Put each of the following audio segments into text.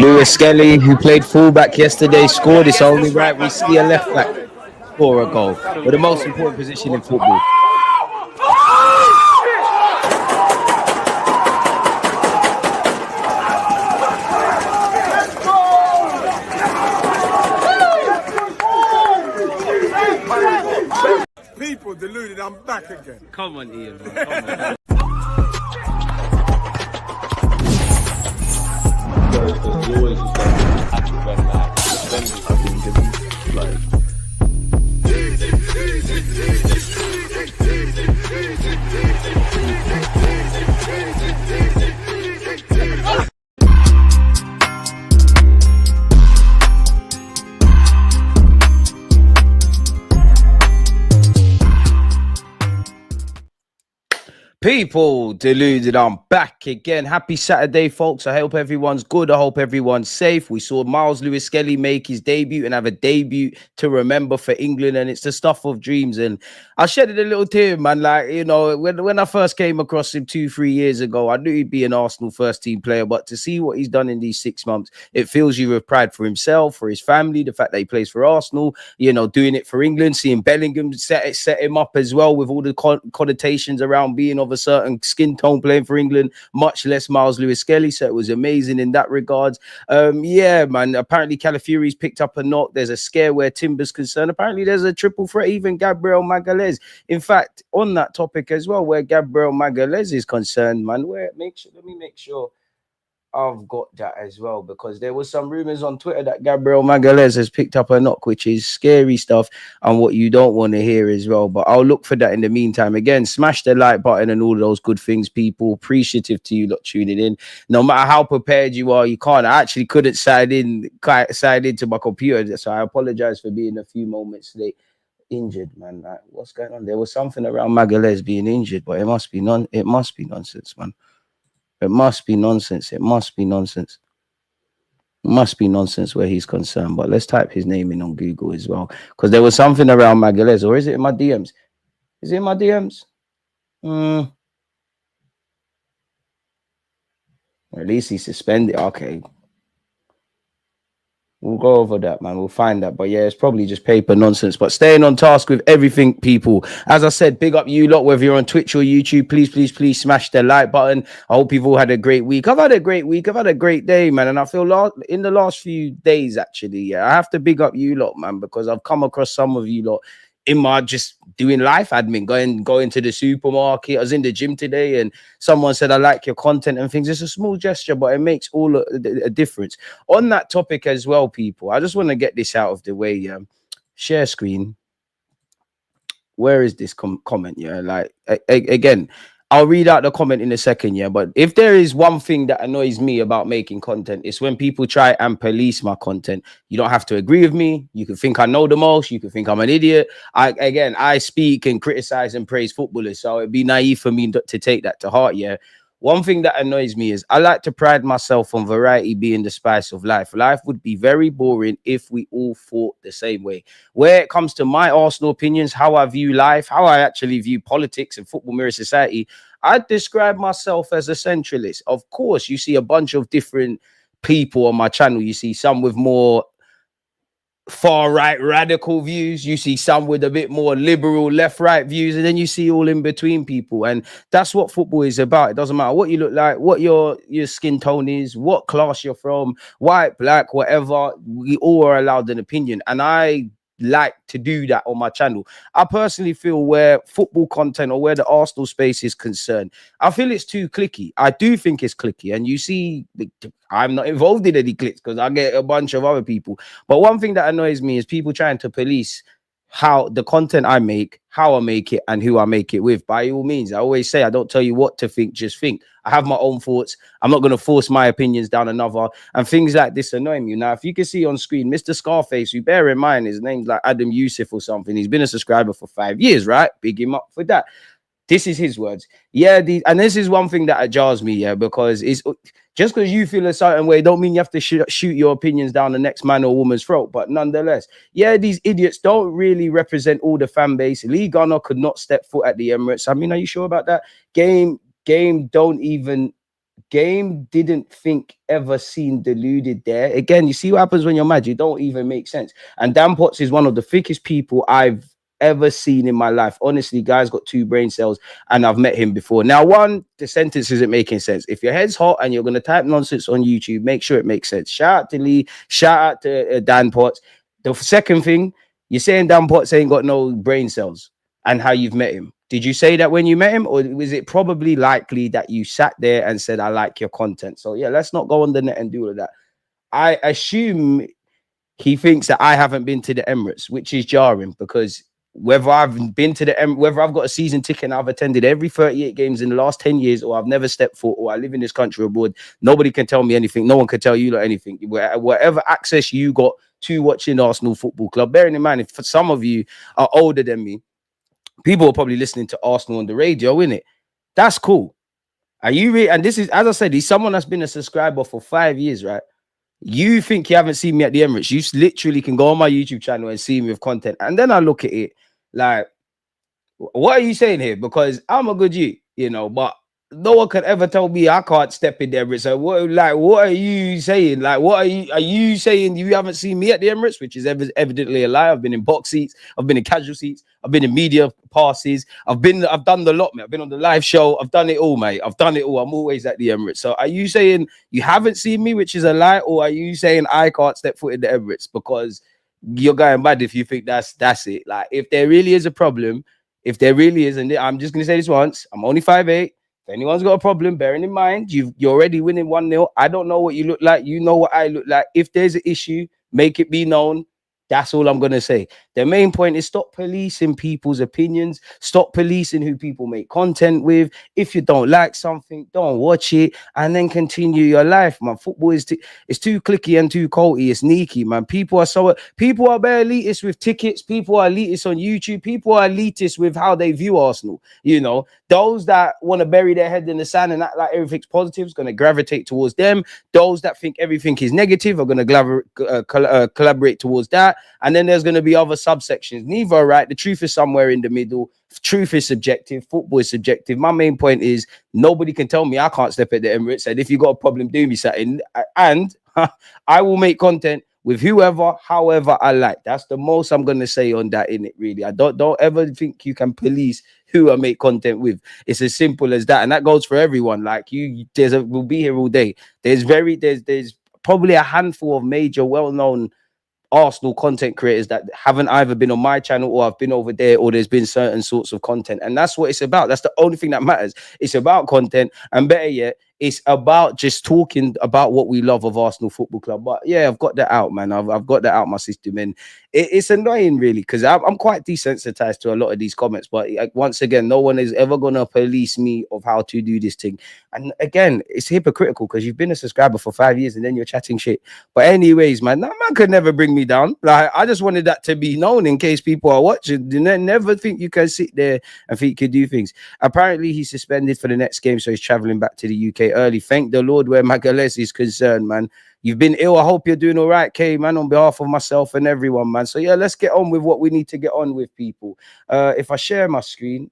Lewis-Skelly, who played fullback yesterday, scored. It's only right we see a left back score a goal. But the most important position in football. People deluded, I'm back again. Come on, Ian, man. Come on. You always just have to run like People deluded, I'm back again. Happy Saturday, folks. I hope everyone's good. I hope everyone's safe. We saw Myles Lewis-Skelly make his debut and have a debut to remember for England, and it's the stuff of dreams. And I shedded a little tear, man. Like, you know, when I first came across him 2-3 years ago, I knew he'd be an Arsenal first team player, but to see what he's done in these 6 months, it fills you with pride for himself, for his family, the fact that he plays for Arsenal, you know, doing it for England, seeing Bellingham set him up as well with all the connotations around being of a certain skin tone playing for England, much less Myles Lewis-Skelly. So it was amazing in that regards. Yeah, man. Apparently Calafiori's picked up a knock. There's a scare where Timber's concerned. Apparently there's a triple threat, even Gabriel Magalhaes. In fact, on that topic as well, where Gabriel Magalhaes is concerned, man, let me make sure I've got that as well, because there was some rumors on Twitter that Gabriel Magalhaes has picked up a knock, which is scary stuff and what you don't want to hear as well. But I'll look for that in the meantime. Again, smash the like button and all those good things, people. Appreciative to you lot tuning in. No matter how prepared you are, you can't. I actually couldn't sign into my computer, so I apologize for being a few moments late. Injured, man. Like, what's going on? There was something around Magalhaes being injured, but it must be nonsense, man. It must be nonsense. It must be nonsense. It must be nonsense where he's concerned. But let's type his name in on Google as well, because there was something around Magalhaes. Or is it in my DMs? Is it in my DMs? At least he's suspended. Okay. We'll go over that, man. We'll find that. But yeah, it's probably just paper nonsense. But staying on task with everything, people. As I said, big up you lot, whether you're on Twitch or YouTube. Please smash the like button. I hope you've all had a great week. I've had a great week. I've had a great day, man. And I feel in the last few days, actually, yeah, I have to big up you lot, man, because I've come across some of you lot in my just doing life admin, going to the supermarket. I was in the gym today and someone said, I like your content and things. It's a small gesture, but it makes all a difference. On that topic as well, people, I just want to get this out of the way. Share screen. Where is this comment? Yeah, like, again, I'll read out the comment in a second, yeah. But if there is one thing that annoys me about making content, it's when people try and police my content. You don't have to agree with me. You can think I know the most. You can think I'm an idiot. I speak and criticize and praise footballers, so it'd be naive for me to take that to heart, yeah. One thing that annoys me is I like to pride myself on variety being the spice of life. Life would be very boring if we all thought the same way. Where it comes to my Arsenal opinions, how I view life, how I actually view politics and football mirror society, I describe myself as a centralist. Of course, you see a bunch of different people on my channel. You see some with more far-right radical views, you see some with a bit more liberal left-right views, and then you see all in between people. And that's what football is about. It doesn't matter what you look like, what your skin tone is, what class you're from, white, black, whatever. We all are allowed an opinion, and I like to do that on my channel. I personally feel where football content or where the Arsenal space is concerned, I feel it's too cliquey. I do think it's cliquey, and you see I'm not involved in any clicks because I get a bunch of other people. But one thing that annoys me is people trying to police how the content I make, how I make it, and who I make it with. By all means, I always say I don't tell you what to think, just think. I have my own thoughts. I'm not going to force my opinions down another, and things like this annoy me. Now, if you can see on screen, Mr. Scarface, who bear in mind his name's like Adam Yusuf or something, he's been a subscriber for 5 years, right? Big him up for that. This is his words. Yeah, and this is one thing that jars me, yeah, because it's just because you feel a certain way don't mean you have to shoot your opinions down the next man or woman's throat. But nonetheless, yeah, these idiots don't really represent all the fan base. Lee Gunner could not step foot at the Emirates. I mean, are you sure about that? Game don't even game didn't think ever seen Deluded there. Again, you see what happens when you're mad. You don't even make sense. And Dan Potts is one of the thickest people I've ever seen in my life. Honestly, guy's got 2 brain cells and I've met him before. Now, one, the sentence isn't making sense. If your head's hot and you're going to type nonsense on YouTube, make sure it makes sense. Shout out to Lee. Shout out to Dan Potts. The second thing, you're saying Dan Potts ain't got no brain cells and how you've met him. Did you say that when you met him, or was it probably likely that you sat there and said, I like your content? So yeah, let's not go on the net and do all of that. I assume he thinks that I haven't been to the Emirates, which is jarring, because whether I've been to the whether I've got a season ticket and I've attended every 38 games in the last 10 years, or I've never stepped foot, or I live in this country abroad, nobody can tell me anything. No one can tell you anything. Whatever access you got to watching Arsenal Football Club, bearing in mind, if for some of you are older than me, people are probably listening to Arsenal on the radio, innit? That's cool. Are you and this is, as I said, he's someone that's been a subscriber for 5 years, right? You think you haven't seen me at the Emirates? You literally can go on my YouTube channel and see me with content. And then I look at it like, what are you saying here? Because I'm a good you know, but no one can ever tell me I can't step in the Emirates. So what are you saying? Like, are you saying you haven't seen me at the Emirates, which is evidently a lie? I've been in box seats, I've been in casual seats, I've been in media passes, I've done the lot, mate. I've been on the live show, I've done it all, mate. I've done it all. I'm always at the Emirates. So are you saying you haven't seen me, which is a lie, or are you saying I can't step foot in the Emirates? Because you're going mad if you think that's it. Like, if there really is a problem, if there really is, and I'm just gonna say this once, I'm only 5'8". If anyone's got a problem, bearing in mind you're already winning 1-0. I don't know what you look like. You know what I look like. If there's an issue, make it be known. That's all I'm going to say. The main point is stop policing people's opinions. Stop policing who people make content with. If you don't like something, don't watch it and then continue your life, man. Football is it's too clicky and too culty. It's sneaky, man. People are bare elitist with tickets. People are elitist on YouTube. People are elitist with how they view Arsenal. You know, those that want to bury their head in the sand and act like everything's positive is going to gravitate towards them. Those that think everything is negative are going to collaborate towards that. And then there's going to be other subsections. Neither are right. The truth is somewhere in the middle. Truth is subjective. Football is subjective. My main point is nobody can tell me I can't step at the Emirates. And if you got a problem, do me something. And I will make content with whoever, however I like. That's the most I'm going to say on that, in it, really. I don't ever think you can police who I make content with. It's as simple as that. And that goes for everyone. Like we'll be here all day. There's probably a handful of major, well-known Arsenal content creators that haven't either been on my channel or I've been over there, or there's been certain sorts of content. And that's what it's about. That's the only thing that matters. It's about content, and better yet, it's about just talking about what we love of Arsenal Football Club. But yeah, I've got that out, man. I've got that out my system, and it's annoying, really, because I'm quite desensitized to a lot of these comments. But once again, no one is ever going to police me of how to do this thing. And again, it's hypocritical because you've been a subscriber for 5 years and then you're chatting shit. But anyways, man, that man could never bring me down. Like, I just wanted that to be known in case people are watching. Never think you can sit there and think you can do things. Apparently, he's suspended for the next game, so he's traveling back to the UK early. Thank the Lord where Magalhaes is concerned, man. You've been ill. I hope you're doing all right, Kay, man, on behalf of myself and everyone, man. So yeah, let's get on with what we need to get on with, people. If I share my screen,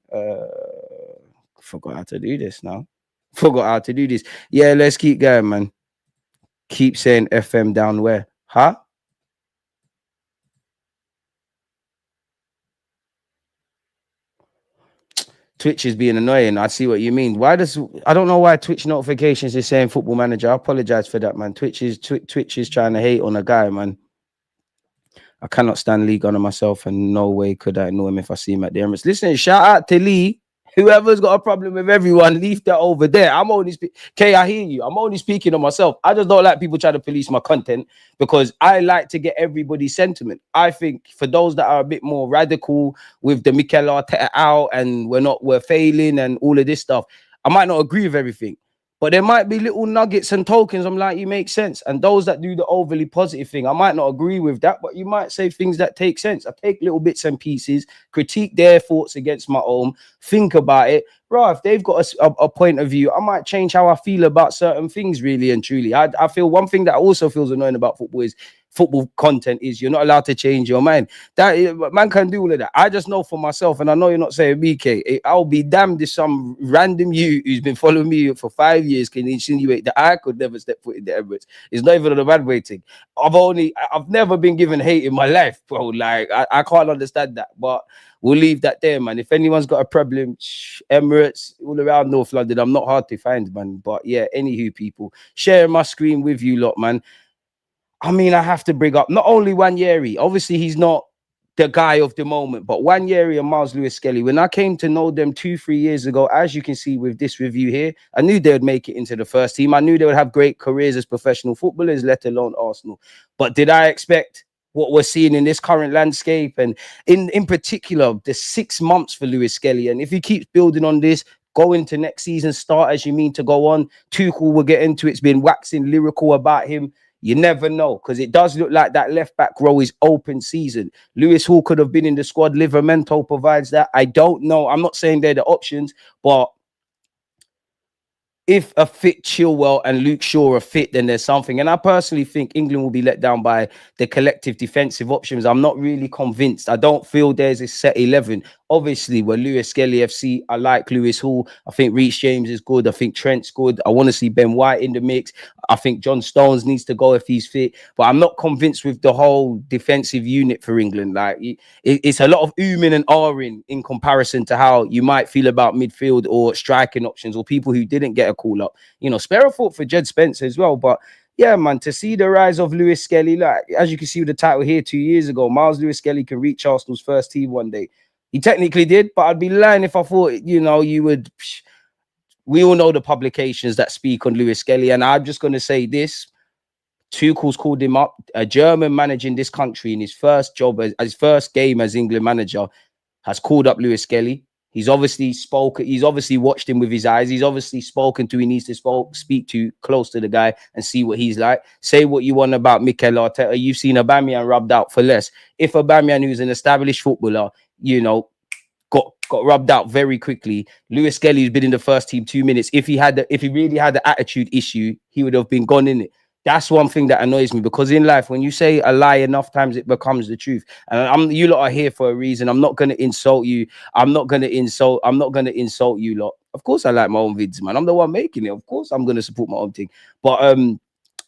forgot how to do this now. Yeah, let's keep going, man. Keep saying FM down where? Huh? Twitch is being annoying. I see what you mean. I don't know why Twitch notifications is saying Football Manager. I apologize for that, man. Twitch is trying to hate on a guy, man. I cannot stand Lee Gunner myself, and no way could I know him if I see him at the Emirates. Listen, shout out to Lee. Whoever's got a problem with everyone, leave that over there. I'm only Kay, I hear you. I'm only speaking on myself. I just don't like people trying to police my content because I like to get everybody's sentiment. I think for those that are a bit more radical with the Mikel Arteta out and we're failing and all of this stuff, I might not agree with everything. But there might be little nuggets and tokens. I'm like, you make sense. And those that do the overly positive thing, I might not agree with that, but you might say things that take sense. I take little bits and pieces, critique their thoughts against my own, think about it. Bro, if they've got a point of view, I might change how I feel about certain things, really and truly. I feel one thing that also feels annoying about football is football content is. You're not allowed to change your mind. That man can do all of that. I just know for myself, and I know you're not saying BK. I'll be damned if some random you who's been following me for 5 years can insinuate that I could never step foot in the Emirates. It's not even on a bad way thing. I've never been given hate in my life, bro. Like I can't understand that, but we'll leave that there, man. If anyone's got a problem, Emirates, all around North London, I'm not hard to find, man. But yeah, anywho, people, sharing my screen with you lot, man. I mean, I have to bring up not only Wanyeri. Obviously, he's not the guy of the moment, but Wanyeri and Myles Lewis-Skelly, when I came to know them 2-3 years ago, as you can see with this review here, I knew they would make it into the first team. I knew they would have great careers as professional footballers, let alone Arsenal. But did I expect what we're seeing in this current landscape? And in particular, the 6 months for Lewis-Skelly. And if he keeps building on this, go into next season, start as you mean to go on. Tuchel will get into it. It's been waxing lyrical about him. You never know, because it does look like that left back row is open season. Lewis Hall could have been in the squad. Livramento provides that. I don't know. I'm not saying they're the options, but if a fit Chilwell and Luke Shaw are fit, then there's something. And I personally think England will be let down by the collective defensive options. I'm not really convinced. I don't feel there's a set 11. Obviously, we're Lewis-Skelly FC. I like Lewis Hall. I think Reece James is good. I think Trent's good. I want to see Ben White in the mix. I think John Stones needs to go if he's fit. But I'm not convinced with the whole defensive unit for England. Like it's a lot of ooming and ahhing in comparison to how you might feel about midfield or striking options or people who didn't get a call up. You know, spare a thought for Jed Spence as well. But yeah, man, to see the rise of Lewis-Skelly, like as you can see with the title here 2 years ago, Myles Lewis-Skelly can reach Arsenal's first team one day. He technically did, but I'd be lying if I thought, you know, you would. We all know the publications that speak on Lewis-Skelly, and I'm just going to say this. Tuchel's called him up. A German managing this country in his first job, as his first game as England manager, has called up Lewis-Skelly. He's obviously spoken. He's obviously watched him with his eyes. He's obviously spoken to. He needs to speak to close to the guy and see what he's like. Say what you want about Mikel Arteta. You've seen Aubameyang rubbed out for less. If Aubameyang, who's an established footballer, you know, got rubbed out very quickly. Lewis-Skelly has been in the first team 2 minutes. If he really had the attitude issue, he would have been gone in it. That's one thing that annoys me, because in life, when you say a lie enough times, it becomes the truth. And you lot are here for a reason. I'm not going to insult you. I'm not going to insult you lot. Of course, I like my own vids, man. I'm the one making it. Of course, I'm going to support my own thing. But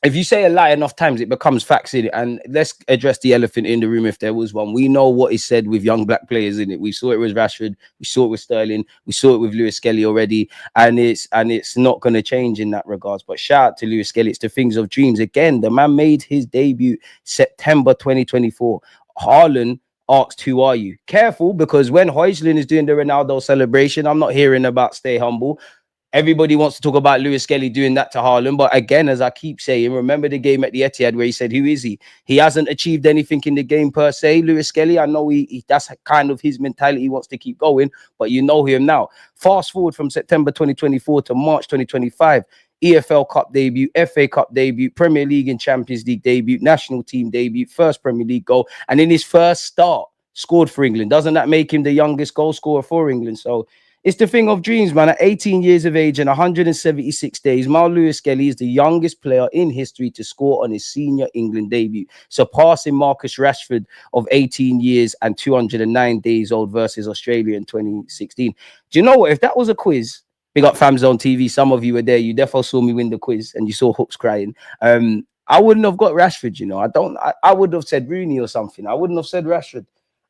if you say a lie enough times, it becomes facts in it. And let's address the elephant in the room if there was one. We know what is said with young black players in it. We saw it with Rashford. We saw it with Sterling. We saw it with Lewis-Skelly already. And it's not going to change in that regards. But shout out to Lewis-Skelly. It's the things of dreams. Again, the man made his debut September 2024. Haaland asked, who are you? Careful, because when Højlund is doing the Ronaldo celebration, I'm not hearing about stay humble. Everybody wants to talk about Lewis-Skelly doing that to Haaland. But again, as I keep saying, remember the game at the Etihad where he said, who is he? He hasn't achieved anything in the game per se, Lewis-Skelly. I know that's kind of his mentality. He wants to keep going, but you know him now. Fast forward from September 2024 to March 2025. EFL Cup debut, FA Cup debut, Premier League and Champions League debut, national team debut, first Premier League goal. And in his first start, scored for England. Doesn't that make him the youngest goal scorer for England? So it's the thing of dreams, man. At 18 years of age and 176 days, Myles Lewis-Skelly is the youngest player in history to score on his senior England debut, surpassing Marcus Rashford of 18 years and 209 days old versus Australia in 2016. Do you know what? If that was a quiz, big up Fams on TV, some of you were there. You definitely saw me win the quiz and you saw Hooks crying. I wouldn't have got Rashford, you know. I would have said Rooney or something. I wouldn't have said Rashford.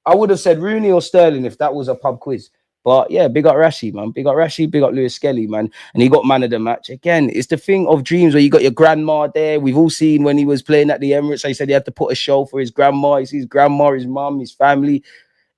I would have said Rooney or Sterling if that was a pub quiz. But yeah, big up Rashi, man. Big up Rashi, big up Lewis-Skelly, man. And he got man of the match. Again, it's the thing of dreams where you got your grandma there. We've all seen when he was playing at the Emirates, he said he had to put a show for his grandma. He sees grandma, his mum, his family.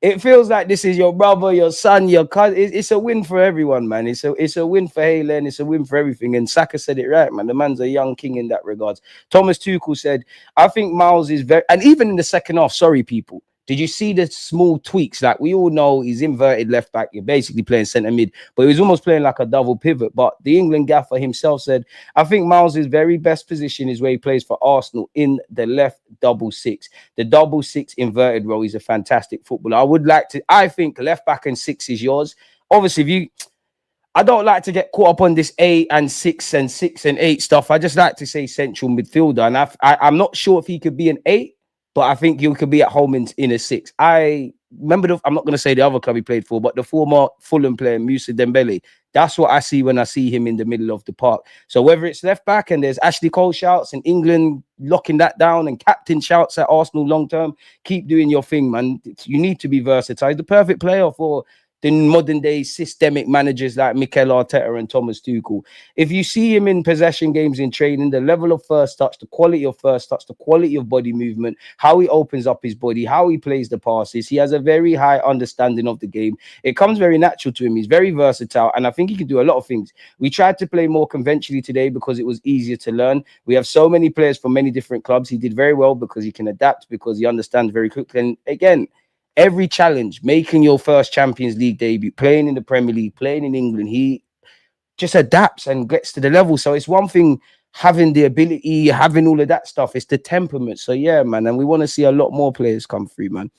It feels like this is your brother, your son, your cousin. It's a win for everyone, man. It's a win for Haaland. It's a win for everything. And Saka said it right, man. The man's a young king in that regards. Thomas Tuchel said, I think Myles is very... And even in the second half, sorry, people. Did you see the small tweaks? Like, we all know he's inverted left back. You're basically playing centre mid, but he was almost playing like a double pivot. But the England gaffer himself said, I think Myles' very best position is where he plays for Arsenal in the left double six. The double six inverted role. He's a fantastic footballer. I think left back and six is yours. Obviously, I don't like to get caught up on this 8 and 6 and 8 stuff. I just like to say central midfielder, and I'm not sure if he could be an 8, but I think you could be at home in a 6. I remember I'm not going to say the other club he played for, but the former Fulham player Moussa Dembele. That's what I see when I see him in the middle of the park. So whether it's left back and there's Ashley Cole shouts and England locking that down and captain shouts at Arsenal long term, keep doing your thing, man. You need to be versatile. He's the perfect player for the modern day systemic managers like Mikel Arteta and Thomas Tuchel. If you see him in possession games in training, the level of first touch, the quality of first touch, the quality of body movement, how he opens up his body, how he plays the passes, he has a very high understanding of the game. It comes very natural to him. He's very versatile, and I think he can do a lot of things. We tried to play more conventionally today because it was easier to learn. We have so many players from many different clubs. He did very well because he can adapt, because he understands very quickly. And again, every challenge, making your first Champions League debut, playing in the Premier League, playing in England, he just adapts and gets to the level. So it's one thing having the ability, having all of that stuff. It's the temperament. So yeah, man, and we want to see a lot more players come through, man.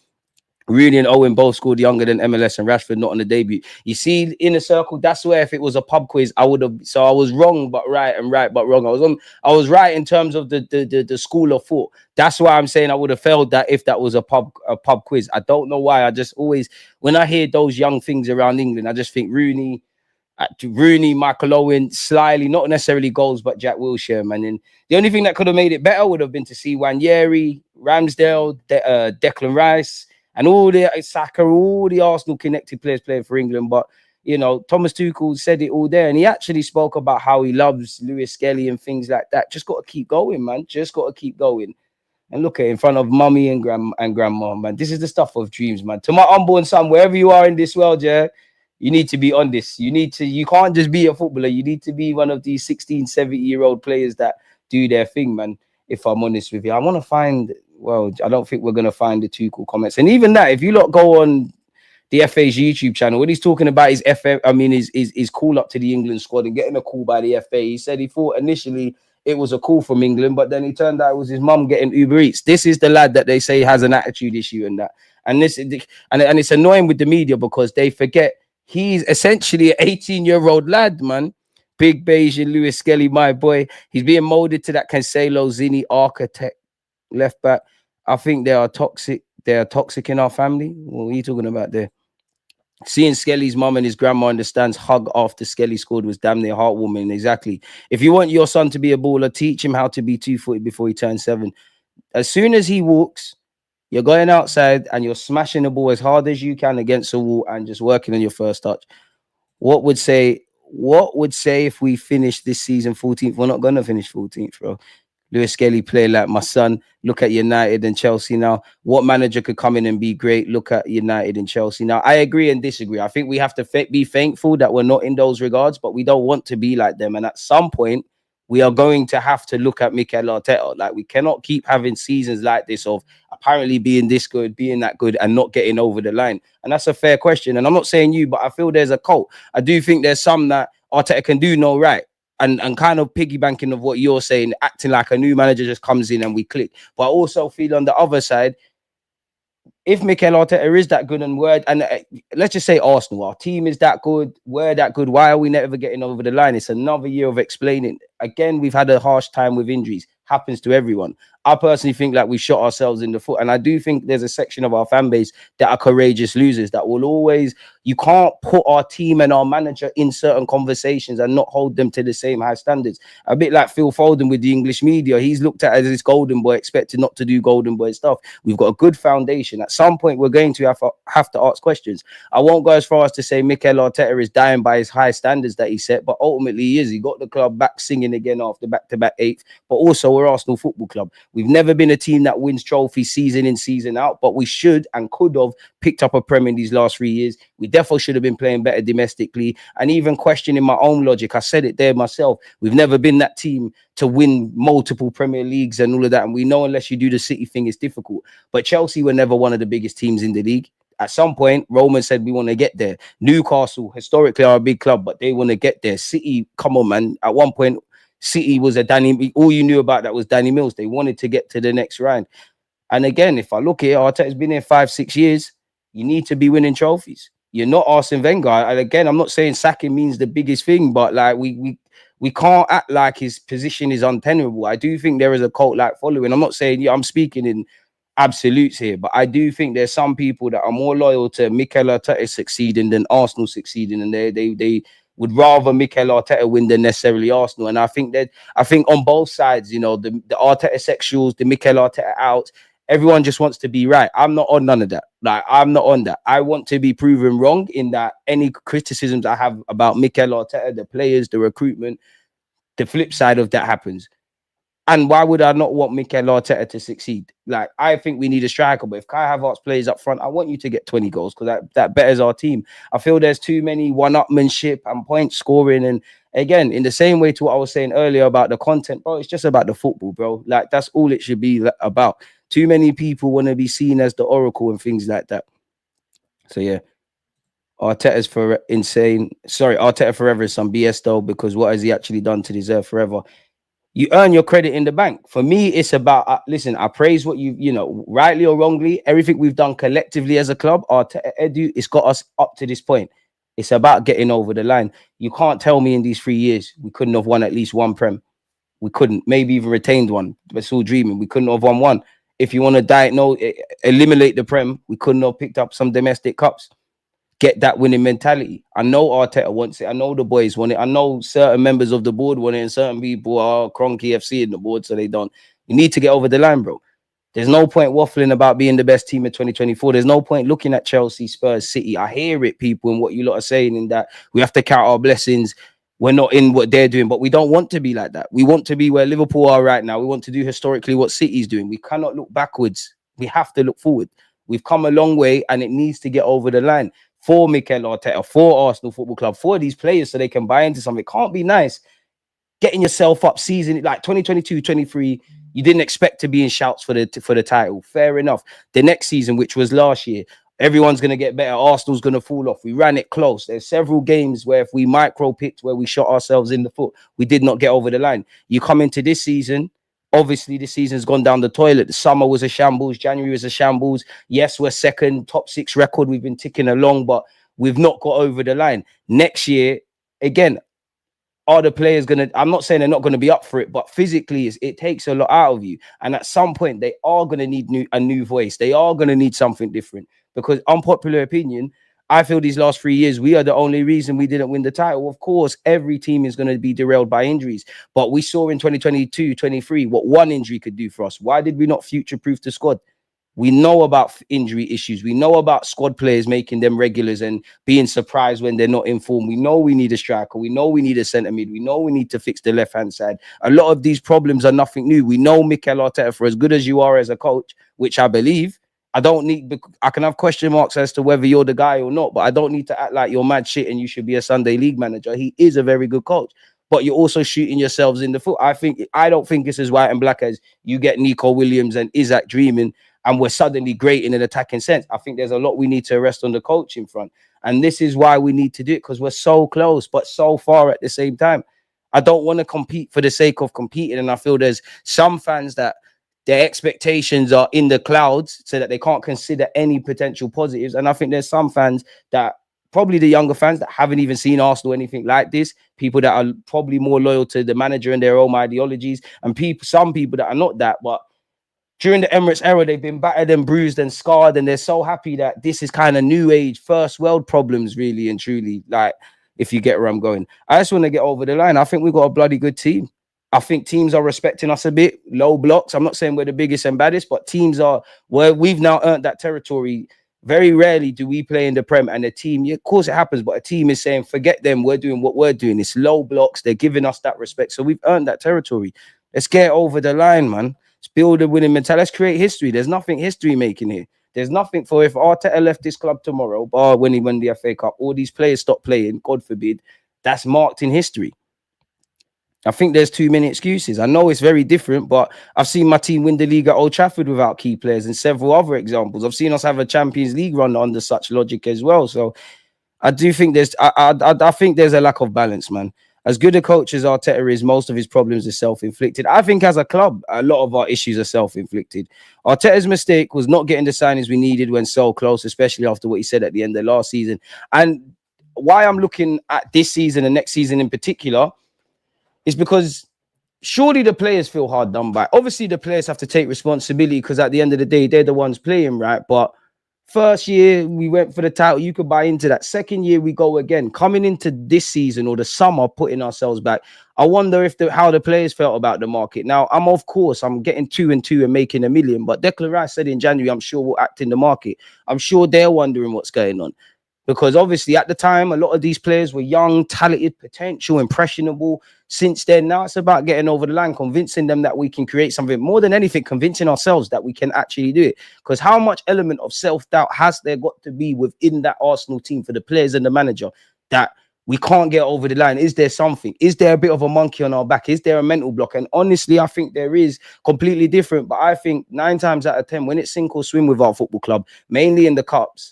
Rooney and Owen both scored younger than MLS and Rashford, not on the debut. You see, in a circle, that's where if it was a pub quiz, I would have. So I was wrong, but right, and right, but wrong. I was right in terms of the school of thought. That's why I'm saying I would have failed that if that was a pub quiz. I don't know why. I just always, when I hear those young things around England, I just think Rooney, Michael Owen, slyly, not necessarily goals, but Jack Wilshere, man. And the only thing that could have made it better would have been to see Wanyeri, Ramsdale, Declan Rice, and all the Saka, all the Arsenal connected players playing for England. But, you know, Thomas Tuchel said it all there. And he actually spoke about how he loves Lewis-Skelly and things like that. Just got to keep going, man. Just got to keep going. And look at it in front of mummy and grandma, man. This is the stuff of dreams, man. To my unborn son, wherever you are in this world, yeah, you need to be on this. You can't just be a footballer. You need to be one of these 16, 70-year-old players that do their thing, man. If I'm honest with you, I want to find... Well, I don't think we're going to find the Tuchel comments. And even that, if you lot go on the FA's YouTube channel, what he's talking about is his call up to the England squad and getting a call by the FA. He said he thought initially it was a call from England, but then it turned out it was his mum getting Uber Eats. This is the lad that they say has an attitude issue and that. And it's annoying with the media because they forget he's essentially an 18-year-old lad, man. Big Bayesian Lewis-Skelly, my boy. He's being molded to that Cancelo, Zini architect left back. I think they are toxic. They are toxic in our family. What are you talking about there? Seeing Skelly's mum and his grandma understands hug after Skelly scored was damn near heartwarming. Exactly. If you want your son to be a baller, teach him how to be 2-footed before he turns 7. As soon as he walks, you're going outside and you're smashing the ball as hard as you can against the wall and just working on your first touch. What would say if we finish this season 14th? We're not going to finish 14th, bro. Lewis-Skelly play like my son. Look at United and Chelsea now. What manager could come in and be great? Look at United and Chelsea now. I agree and disagree. I think we have to be thankful that we're not in those regards, but we don't want to be like them. And at some point, we are going to have to look at Mikel Arteta. Like, we cannot keep having seasons like this of apparently being this good, being that good, and not getting over the line. And that's a fair question. And I'm not saying you, but I feel there's a cult. I do think there's some that Arteta can do no right. And kind of piggybanking of what you're saying, acting like a new manager just comes in and we click. But I also feel on the other side, if Mikel Arteta is that good and let's just say Arsenal, our team is that good, we're that good, why are we never getting over the line? It's another year of explaining. Again, we've had a harsh time with injuries. Happens to everyone. I personally think like we shot ourselves in the foot. And I do think there's a section of our fan base that are courageous losers that will always, you can't put our team and our manager in certain conversations and not hold them to the same high standards. A bit like Phil Foden with the English media. He's looked at as this golden boy, expected not to do golden boy stuff. We've got a good foundation. At some point, we're going to have to ask questions. I won't go as far as to say Mikel Arteta is dying by his high standards that he set, but ultimately he is. He got the club back singing again after back-to-back 8th, but also we're Arsenal Football Club. We've never been a team that wins trophies season in, season out, but we should and could have picked up a Premier in these last 3 years. We definitely should have been playing better domestically. And even questioning my own logic, I said it there myself. We've never been that team to win multiple Premier Leagues and all of that. And we know unless you do the City thing, it's difficult. But Chelsea were never one of the biggest teams in the league. At some point, Roman said we want to get there. Newcastle, historically, are a big club, but they want to get there. City, come on, man. At one point, City was all you knew about that was Danny Mills. They wanted to get to the next round. And again, if I look at it, Arteta's been here 5-6 years. You need to be winning trophies. You're not Arsene Wenger. And again, I'm not saying sacking means the biggest thing, but like we can't act like his position is untenable. I do think there is a cult-like following. I'm not saying, I'm speaking in absolutes here, but I do think there's some people that are more loyal to Mikel Arteta succeeding than Arsenal succeeding, and they would rather Mikel Arteta win than necessarily Arsenal. And I think on both sides, the Arteta sexuals, the Mikel Arteta out, everyone just wants to be right. I'm not on none of that. Like, I'm not on that. I want to be proven wrong in that any criticisms I have about Mikel Arteta, the players, the recruitment, the flip side of that happens. And why would I not want Mikel Arteta to succeed? Like, I think we need a striker, but if Kai Havertz plays up front, I want you to get 20 goals because that betters our team. I feel there's too many one-upmanship and point scoring. And again, in the same way to what I was saying earlier about the content, bro, it's just about the football, bro. Like, that's all it should be about. Too many people want to be seen as the oracle and things like that. So, yeah. Arteta's for insane. Sorry, Arteta forever is some BS though, because what has he actually done to deserve forever? You earn your credit in the bank. For me, it's about, listen, I praise what rightly or wrongly, everything we've done collectively as a club, Arteta, Edu, it's got us up to this point. It's about getting over the line. You can't tell me in these 3 years, we couldn't have won at least one Prem. We couldn't, maybe even retained one. We're still dreaming. We couldn't have won one. If you want to eliminate the Prem, we couldn't have picked up some domestic cups. Get that winning mentality. I know Arteta wants it. I know the boys want it. I know certain members of the board want it, and certain people are cronky FC in the board, so they don't. You need to get over the line, bro. There's no point waffling about being the best team in 2024. There's no point looking at Chelsea, Spurs, City. I hear it, people, and what you lot are saying, in that we have to count our blessings. We're not in what they're doing, but we don't want to be like that. We want to be where Liverpool are right now. We want to do historically what City's doing. We cannot look backwards. We have to look forward. We've come a long way, and it needs to get over the line. For Mikel Arteta, for Arsenal Football Club, for these players, so they can buy into something. It can't be nice getting yourself up season like 2022-23. You didn't expect to be in shouts for the title. Fair enough. The next season, which was last year, everyone's going to get better. Arsenal's going to fall off. We ran it close. There's several games where if we micro-picked, where we shot ourselves in the foot, we did not get over the line. You come into this season, obviously, this season's gone down the toilet. The summer was a shambles. January was a shambles. Yes, we're second, top 6 record. We've been ticking along, but we've not got over the line. Next year, again, are the players going to... I'm not saying they're not going to be up for it, but physically, it takes a lot out of you. And at some point, they are going to need a new voice. They are going to need something different. Because unpopular opinion, I feel these last 3 years, we are the only reason we didn't win the title. Of course, every team is going to be derailed by injuries. But we saw in 2022-23 what one injury could do for us. Why did we not future-proof the squad? We know about injury issues. We know about squad players making them regulars and being surprised when they're not in form. We know we need a striker. We know we need a centre mid. We know we need to fix the left-hand side. A lot of these problems are nothing new. We know Mikel Arteta, for as good as you are as a coach, which I believe, I can have question marks as to whether you're the guy or not, but I don't need to act like you're mad shit and you should be a Sunday league manager. He is a very good coach, but you're also shooting yourselves in the foot. I don't think it's as white and black as you get Nico Williams and Isaac dreaming and we're suddenly great in an attacking sense. I think there's a lot we need to rest on the coaching front. And this is why we need to do it, because we're so close, but so far at the same time. I don't want to compete for the sake of competing. And I feel there's some fans that their expectations are in the clouds so that they can't consider any potential positives. And I think there's some fans that, probably the younger fans, that haven't even seen Arsenal or anything like this, people that are probably more loyal to the manager and their own ideologies, and some people that are not that, but during the Emirates era, they've been battered and bruised and scarred, and they're so happy that this is kind of new age, first world problems, really and truly, like, if you get where I'm going. I just want to get over the line. I think we've got a bloody good team. I think teams are respecting us a bit. Low blocks. I'm not saying we're the biggest and baddest, but teams are where we've now earned that territory. Very rarely do we play in the Prem and a team, yeah, of course it happens, but a team is saying, forget them, we're doing what we're doing. It's low blocks. They're giving us that respect. So we've earned that territory. Let's get over the line, man. Let's build a winning mentality. Let's create history. There's nothing history making here. There's nothing for if Arteta left this club tomorrow, bar when he won the FA Cup, all these players stop playing, God forbid, that's marked in history. I think there's too many excuses. I know it's very different, but I've seen my team win the league at Old Trafford without key players and several other examples. I've seen us have a Champions League run under such logic as well. So I do think I think there's a lack of balance, man. As good a coach as Arteta is, most of his problems are self-inflicted. I think as a club, a lot of our issues are self-inflicted. Arteta's mistake was not getting the signings we needed when so close, especially after what he said at the end of last season. And why I'm looking at this season and next season in particular is because surely the players feel hard done by. Obviously, the players have to take responsibility because at the end of the day, they're the ones playing, right? But first year, we went for the title. You could buy into that. Second year, we go again. Coming into this season or the summer, putting ourselves back. I wonder if how the players felt about the market. Now, I'm getting 2 and 2 and making $1 million. But Declan Rice said in January, I'm sure we'll act in the market. I'm sure they're wondering what's going on. Because obviously at the time, a lot of these players were young, talented, potential, impressionable. Since then, now it's about getting over the line, convincing them that we can create something. More than anything, convincing ourselves that we can actually do it. Because how much element of self-doubt has there got to be within that Arsenal team for the players and the manager that we can't get over the line? Is there something? Is there a bit of a monkey on our back? Is there a mental block? And honestly, I think there is, completely different. But I think 9 times out of 10, when it's sink or swim with our football club, mainly in the cups,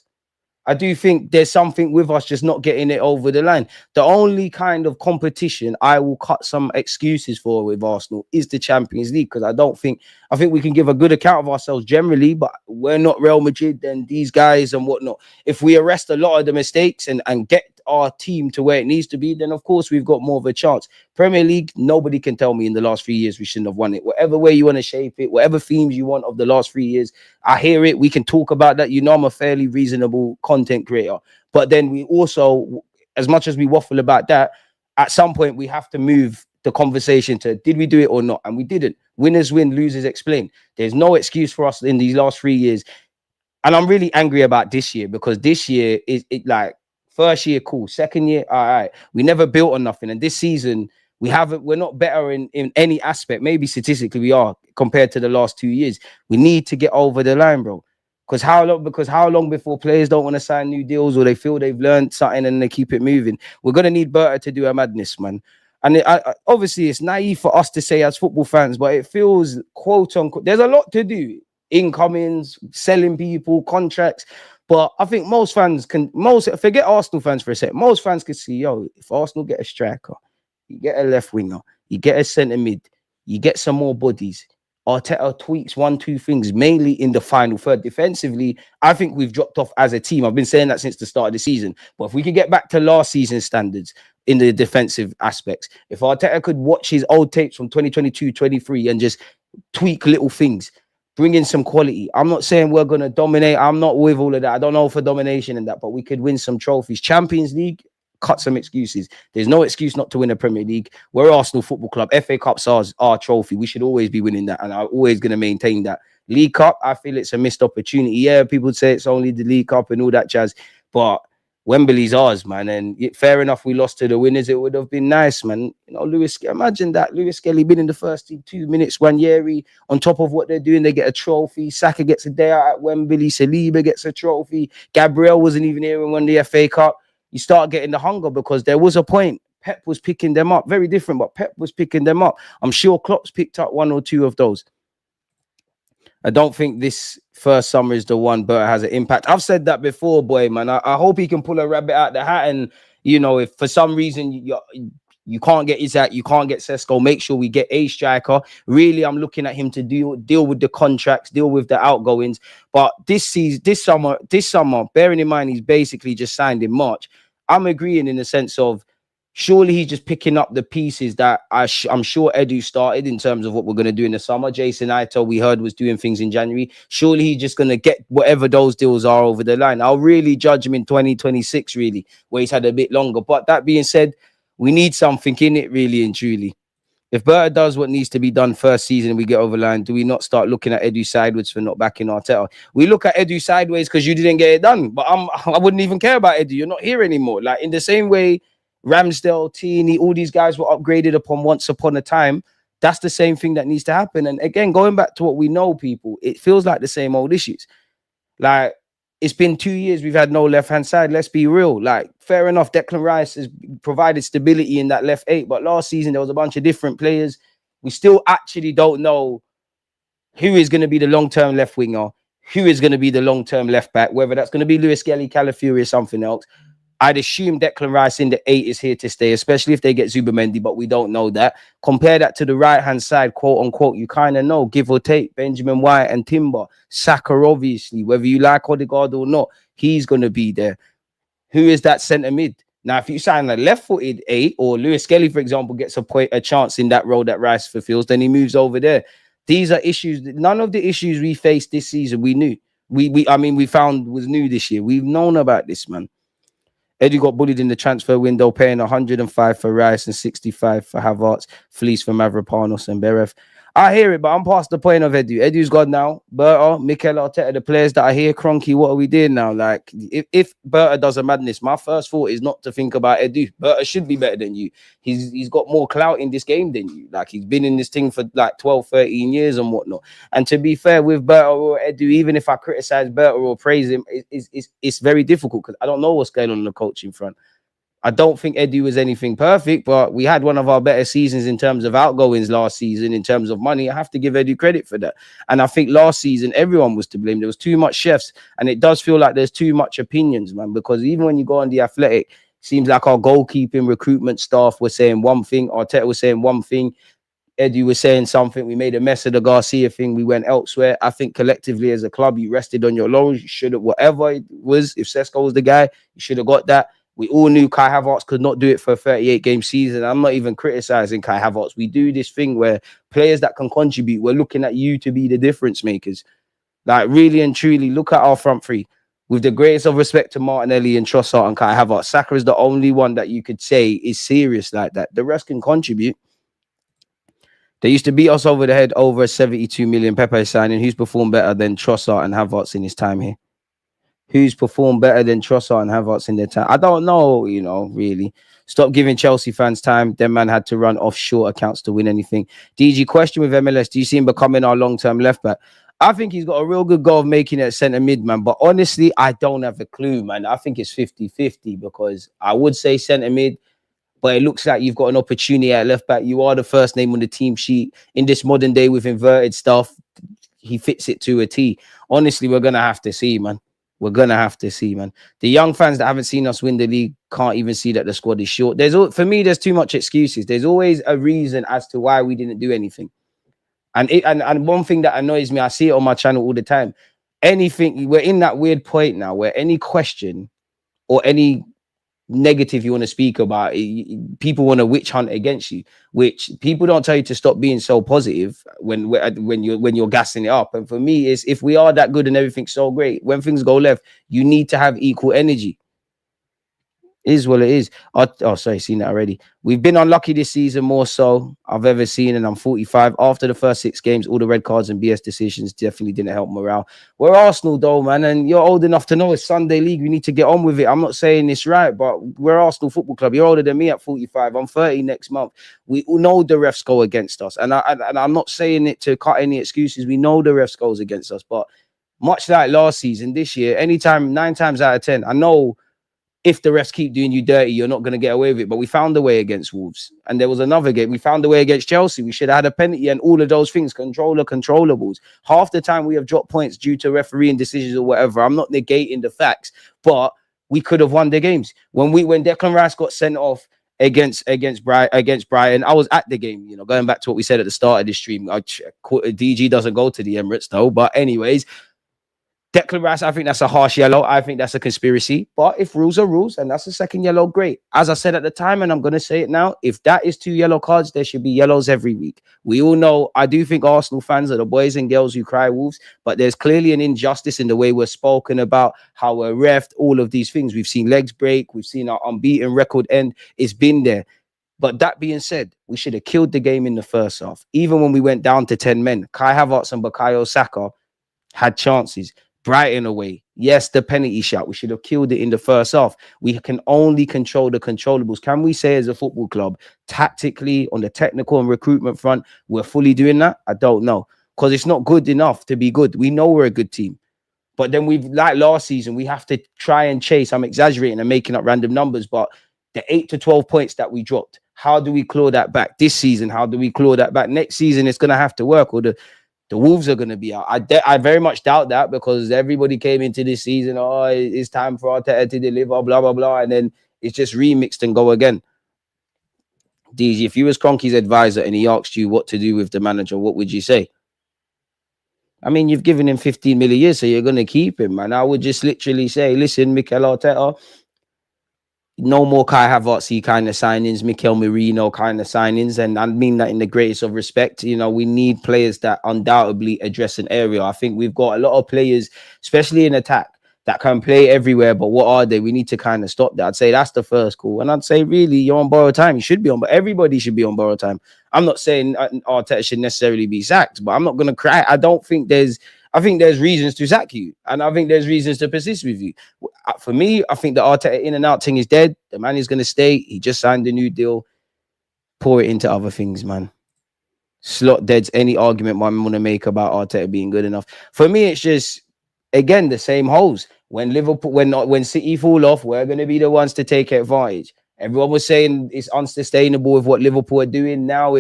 I do think there's something with us just not getting it over the line. The only kind of competition I will cut some excuses for with Arsenal is the Champions League, because I think we can give a good account of ourselves generally, but we're not Real Madrid and these guys and whatnot. If we arrest a lot of the mistakes and get our team to where it needs to be, then of course we've got more of a chance. Premier League, nobody can tell me in the last 3 years we shouldn't have won it. Whatever way you want to shape it, whatever themes you want of the last 3 years, I hear it. We can talk about that. You know, I'm a fairly reasonable content creator. But then we also, as much as we waffle about that, at some point we have to move the conversation to, did we do it or not? And we didn't. Winners win, losers explain. There's no excuse for us in these last 3 years. And I'm really angry about this year, because this year is like, first year, cool. Second year, all right. We never built on nothing. And this season, we're not better in any aspect. Maybe statistically we are compared to the last 2 years. We need to get over the line, bro. Because how long before players don't want to sign new deals, or they feel they've learned something and they keep it moving? We're going to need Berta to do a madness, man. And obviously it's naive for us to say as football fans, but it feels quote unquote, there's a lot to do. Incomings, selling people, contracts. But I think most fans forget Arsenal fans for a second. Most fans can see, if Arsenal get a striker, you get a left winger, you get a centre mid, you get some more bodies. Arteta tweaks 1-2 things, mainly in the final third. Defensively, I think we've dropped off as a team. I've been saying that since the start of the season. But if we could get back to last season's standards in the defensive aspects, if Arteta could watch his old tapes from 2022-23 and just tweak little things, bring in some quality. I'm not saying we're going to dominate. I'm not with all of that. I don't know for domination and that, but we could win some trophies. Champions League, cut some excuses. There's no excuse not to win a Premier League. We're Arsenal Football Club. FA Cup's our trophy. We should always be winning that, and I'm always going to maintain that. League Cup, I feel it's a missed opportunity. Yeah, people say it's only the League Cup and all that jazz, but Wembley's ours, man. And fair enough, we lost to the winners. It would have been nice, man. You know, imagine that. Lewis-Skelly been in the first team 2 minutes, Ranieri, on top of what they're doing, they get a trophy. Saka gets a day out at Wembley. Saliba gets a trophy. Gabriel wasn't even here and won the FA Cup. You start getting the hunger, because there was a point. Pep was picking them up. Very different, but Pep was picking them up. I'm sure Klopp's picked up 1 or 2 of those. I don't think this first summer is the one, but it has an impact. I've said that before, boy, man. I hope he can pull a rabbit out the hat. And, you know, if for some reason you can't get Isaac, you can't get Sesko, make sure we get a striker. Really, I'm looking at him to deal with the contracts, deal with the outgoings. But this summer, bearing in mind he's basically just signed in March, I'm agreeing in the sense of, surely he's just picking up the pieces that I'm sure Edu started in terms of what we're going to do in the summer. Jason Ito, we heard, was doing things in January. Surely he's just going to get whatever those deals are over the line. I'll really judge him in 2026, really, where he's had a bit longer. But that being said, we need something in it, really and truly. If Berta does what needs to be done first season and we get over the line, do we not start looking at Edu sideways for not backing Arteta? We look at Edu sideways because you didn't get it done. But I wouldn't even care about Edu. You're not here anymore. Like, in the same way, Ramsdale, Tierney, all these guys were upgraded once upon a time. That's the same thing that needs to happen. And again, going back to what we know, people, it feels like the same old issues. Like, it's been 2 years we've had no left-hand side. Let's be real. Like, fair enough, Declan Rice has provided stability in that left 8, but last season there was a bunch of different players. We still actually don't know who is going to be the long-term left winger, who is going to be the long-term left back, whether that's going to be Lewis-Skelly, Calafiori, or something else. I'd assume Declan Rice in the 8 is here to stay, especially if they get Zubimendi, but we don't know that. Compare that to the right-hand side, quote unquote, you kind of know, give or take, Benjamin White and Timber. Saka, obviously, whether you like Odegaard or not, he's going to be there. Who is that centre mid? Now, if you sign a left-footed 8, or Lewis-Skelly, for example, gets a chance in that role that Rice fulfills, then he moves over there. These are issues. None of the issues we faced this season, we knew. We found was new this year. We've known about this, man. Eddie got bullied in the transfer window, paying 105 for Rice and 65 for Havertz, fleece for Mavropanos and Berev. I hear it, but I'm past the point of Edu. Edu's gone now. Berta, Mikel Arteta, the players that are here, Cronky, what are we doing now? Like, if Berta does a madness, my first thought is not to think about Edu. Berta should be better than you. He's got more clout in this game than you. Like, he's been in this thing for like 12, 13 years and whatnot. And to be fair with Berta or Edu, even if I criticize Berta or praise him, it's very difficult because I don't know what's going on the coaching front. I don't think Edu was anything perfect, but we had one of our better seasons in terms of outgoings last season, in terms of money. I have to give Edu credit for that. And I think last season, everyone was to blame. There was too much chefs, and it does feel like there's too much opinions, man, because even when you go on The Athletic, it seems like our goalkeeping recruitment staff were saying one thing, Arteta was saying one thing, Edu was saying something. We made a mess of the Garcia thing. We went elsewhere. I think collectively as a club, you rested on your laurels. You should have, whatever it was, if Sesko was the guy, you should have got that. We all knew Kai Havertz could not do it for a 38-game season. I'm not even criticizing Kai Havertz. We do this thing where players that can contribute, we're looking at you to be the difference makers. Like, really and truly, look at our front three. With the greatest of respect to Martinelli and Trossard and Kai Havertz, Saka is the only one that you could say is serious like that. The rest can contribute. They used to beat us over the head over a 72 million Pepe signing. Who's performed better than Trossard and Havertz in his time here? Who's performed better than Trossard and Havertz in their time? I don't know, really. Stop giving Chelsea fans time. Them man had to run offshore accounts to win anything. DG, question with MLS. Do you see him becoming our long-term left back? I think he's got a real good goal of making it centre mid, man. But honestly, I don't have a clue, man. I think it's 50-50 because I would say centre mid, but it looks like you've got an opportunity at left back. You are the first name on the team sheet. In this modern day with inverted stuff, he fits it to a T. Honestly, we're going to have to see, man. We're going to have to see, man. The young fans that haven't seen us win the league can't even see that the squad is short. For me, there's too much excuses. There's always a reason as to why we didn't do anything. And one thing that annoys me, I see it on my channel all the time. We're in that weird point now where any question or any negative you want to speak about, people want to witch hunt against you, which people don't tell you to stop being so positive when you're gassing it up. And for me, is if we are that good and everything's so great, when things go left, you need to have equal energy. Is what it is. Sorry, seen that already. We've been unlucky this season, more so I've ever seen, and I'm 45. After the first 6 games, all the red cards and BS decisions definitely didn't help morale. We're Arsenal, though, man, and you're old enough to know it's Sunday League. We need to get on with it. I'm not saying this right, but we're Arsenal Football Club. You're older than me at 45. I'm 30 next month. We all know the refs go against us, and I'm not saying it to cut any excuses. We know the refs goes against us, but much like last season, this year, anytime, 9 times out of 10, I know if the refs keep doing you dirty, you're not going to get away with it. But we found a way against Wolves. And there was another game. We found a way against Chelsea. We should have had a penalty and all of those things. Controllables. Half the time we have dropped points due to refereeing decisions or whatever. I'm not negating the facts, but we could have won the games. When Declan Rice got sent off against Brighton, I was at the game, going back to what we said at the start of this stream. DG doesn't go to the Emirates though. But anyways, Declan Rice, I think that's a harsh yellow. I think that's a conspiracy. But if rules are rules, and that's a second yellow, great. As I said at the time, and I'm going to say it now, if that is 2 yellow cards, there should be yellows every week. We all know, I do think Arsenal fans are the boys and girls who cry wolves, but there's clearly an injustice in the way we're spoken about, how we're refed, all of these things. We've seen legs break. We've seen our unbeaten record end. It's been there. But that being said, we should have killed the game in the first half. Even when we went down to 10 men, Kai Havertz and Bukayo Saka had chances. Brighton away. Yes, the penalty shot. We should have killed it in the first half. We can only control the controllables. Can we say as a football club, tactically, on the technical and recruitment front, we're fully doing that? I don't know. Because it's not good enough to be good. We know we're a good team. But then like last season, we have to try and chase. I'm exaggerating and making up random numbers, but the 8 to 12 points that we dropped, how do we claw that back this season? How do we claw that back next season? It's going to have to work. Or the The Wolves are going to be out. I very much doubt that because everybody came into this season, oh, it's time for Arteta to deliver, blah, blah, blah. And then it's just remixed and go again. DZ, if you was Kroenke's advisor and he asked you what to do with the manager, what would you say? I mean, you've given him 15 million a year, so you're going to keep him, man. I would just literally say, listen, Mikel Arteta, no more Kai Havertz kind of signings, Mikel Merino kind of signings. And I mean that in the greatest of respect. You know, we need players that undoubtedly address an area. I think we've got a lot of players, especially in attack, that can play everywhere. But what are they? We need to kind of stop that. I'd say that's the first call. And I'd say, really, you're on borrowed time. You should be on, but everybody should be on borrowed time. I'm not saying Arteta should necessarily be sacked, but I'm not going to cry. I think there's reasons to sack you. And I think there's reasons to persist with you. For me, I think the Arteta in and out thing is dead. The man is going to stay. He just signed a new deal. Pour it into other things, man. Slot dead's any argument one want to make about Arteta being good enough. For me, it's just, again, the same holes. When Liverpool, when City fall off, we're going to be the ones to take advantage. Everyone was saying it's unsustainable with what Liverpool are doing. Now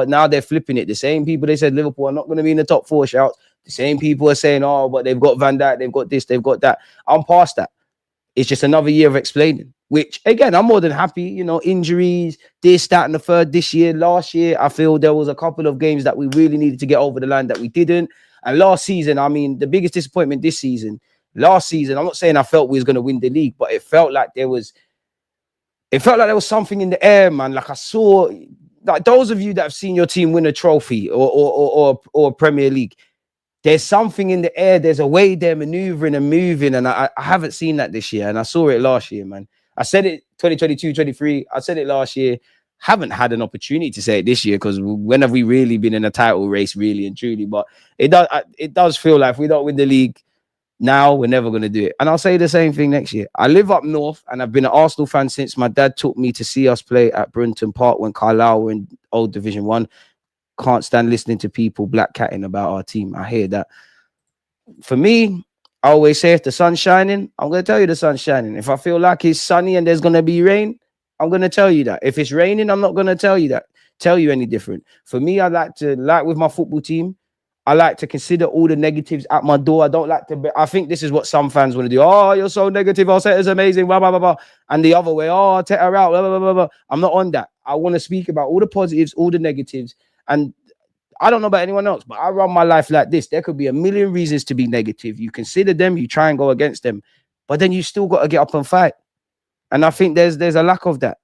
now they're flipping it. The same people, they said Liverpool are not going to be in the top 4 shouts. The same people are saying, oh, but they've got Van Dijk, they've got this, they've got that. I'm past that. It's just another year of explaining, which, again, I'm more than happy. You know, injuries, this, that, and the third this year. Last year, I feel there was a couple of games that we really needed to get over the line that we didn't. And last season, I mean, the biggest disappointment this season, last season, I'm not saying I felt we was going to win the league, but it felt like there was something in the air, man. Like I saw, like those of you that have seen your team win a trophy or a Premier League, there's something in the air. There's a way they're maneuvering and moving. And I haven't seen that this year. And I saw it last year, man. I said it 2022, 23. I said it last year. Haven't had an opportunity to say it this year because when have we really been in a title race, really and truly? But it does feel like if we don't win the league now, we're never going to do it. And I'll say the same thing next year. I live up north and I've been an Arsenal fan since my dad took me to see us play at Brunton Park when Carlisle were in old Division 1. Can't stand listening to people black catting about our team. I hear that. For me, I always say if the sun's shining, I'm going to tell you the sun's shining. If I feel like it's sunny and there's going to be rain, I'm going to tell you that. If it's raining, I'm not going to tell you any different. For me, I like with my football team, I like to consider all the negatives at my door. I don't like to. I think this is what some fans want to do. Oh, you're so negative. Arteta's amazing. Blah, blah, blah, blah. And the other way, oh, Arteta out. Blah, blah, blah, blah. I'm not on that. I want to speak about all the positives, all the negatives. And I don't know about anyone else, but I run my life like this. There could be a million reasons to be negative. You consider them, you try and go against them, but then you still got to get up and fight. And I think there's a lack of that.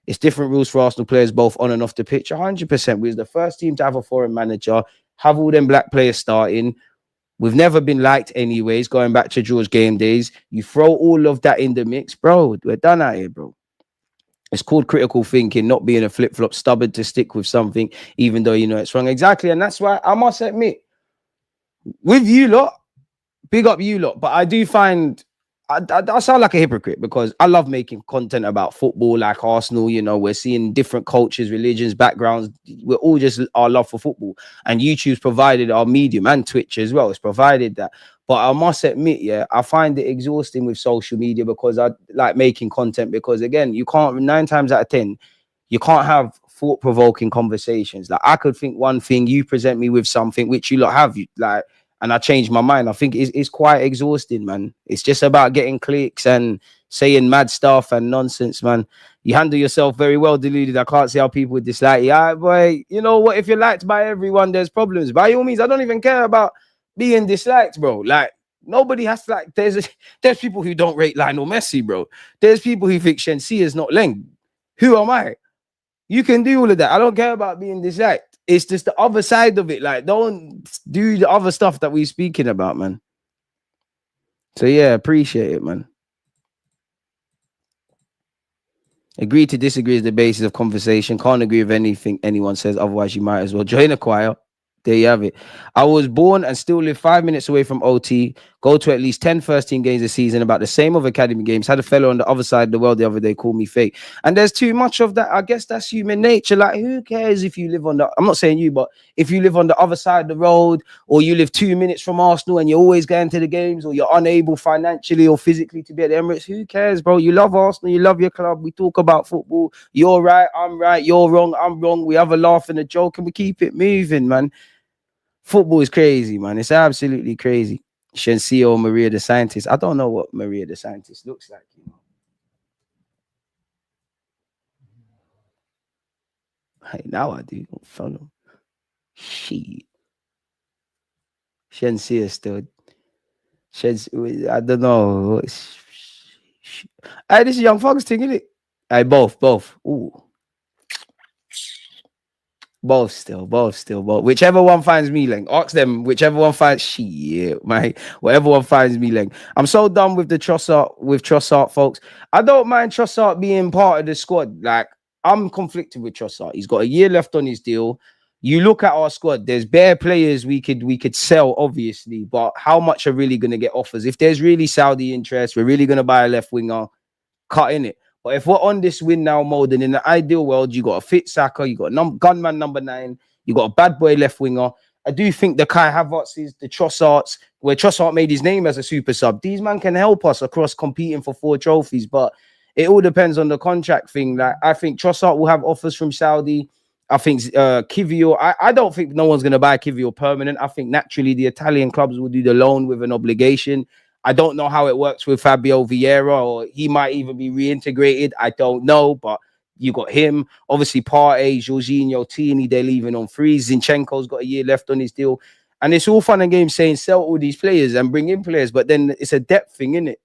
It's different rules for Arsenal players, both on and off the pitch. 100%. We was the first team to have a foreign manager, have all them black players starting. We've never been liked anyways, going back to George Game days. You throw all of that in the mix, bro. We're done out here, bro. It's called critical thinking, not being a flip-flop, stubborn to stick with something, even though you know it's wrong. Exactly. And that's why I must admit, with you lot, big up you lot. But I do find I sound like a hypocrite because I love making content about football, like Arsenal. You know, we're seeing different cultures, religions, backgrounds. We're all just our love for football. And YouTube's provided our medium and Twitch as well. It's provided that. But I must admit, yeah, I find it exhausting with social media because I like making content because, again, you can't, 9 times out of 10, you can't have thought-provoking conversations. Like, I could think one thing, you present me with something which you lot have, and I changed my mind. I think it's quite exhausting, man. It's just about getting clicks and saying mad stuff and nonsense, man. You handle yourself very well, Deluded. I can't see how people would dislike you. All right, boy, you know what? If you're liked by everyone, there's problems. By all means, I don't even care about being disliked, bro. Like, nobody has to, like, there's people who don't rate Lionel Messi, bro. There's people who think Shensi is not Leng. Who am I? You can do all of that. I don't care about being disliked. It's just the other side of it. Like, don't do the other stuff that we're speaking about, man. So, yeah, appreciate it, man. Agree to disagree is the basis of conversation. Can't agree with anything anyone says. Otherwise, you might as well join a choir. There you have it. I was born and still live 5 minutes away from OT. Go to at least 10 first-team games a season, about the same of academy games. Had a fellow on the other side of the world the other day call me fake. And there's too much of that. I guess that's human nature. Like, who cares if you live on the... I'm not saying you, but if you live on the other side of the road or you live 2 minutes from Arsenal and you're always going to the games or you're unable financially or physically to be at the Emirates, who cares, bro? You love Arsenal. You love your club. We talk about football. You're right. I'm right. You're wrong. I'm wrong. We have a laugh and a joke and we keep it moving, man. Football is crazy, man. It's absolutely crazy. Shenseio Maria the Scientist. I don't know what Maria the Scientist looks like, you know. Hey, now I do. Follow. Shit. Shenseio still. I don't know. Hey, this is Young Fox thing, isn't it? Hey, both. Ooh. Both still. Whichever one finds me, Leng. Ask them, whichever one finds shit, mate. Whatever one finds me, Leng. I'm so done with the Trossard, folks. I don't mind Trossard being part of the squad. Like, I'm conflicted with Trossard. He's got a year left on his deal. You look at our squad, there's bare players we could sell, obviously, but how much are really gonna get offers? If there's really Saudi interest, we're really gonna buy a left winger, cut in it. But if we're on this win now mode, and in the ideal world, you got a fit Saka, you got a gunman number 9, you got a bad boy left winger. I do think the Kai Havertz's, the Trossards, where Trossard made his name as a super sub, these man can help us across competing for 4 trophies. But it all depends on the contract thing. Like, I think Trossard will have offers from Saudi. I think Kivio, I don't think no one's going to buy Kivio permanent. I think naturally the Italian clubs will do the loan with an obligation. I don't know how it works with Fabio Vieira, or he might even be reintegrated. I don't know, but you got him. Obviously, Partey, Jorginho, Tini, they're leaving on free. Zinchenko's got a year left on his deal. And it's all fun and games saying sell all these players and bring in players, but then it's a depth thing, isn't it?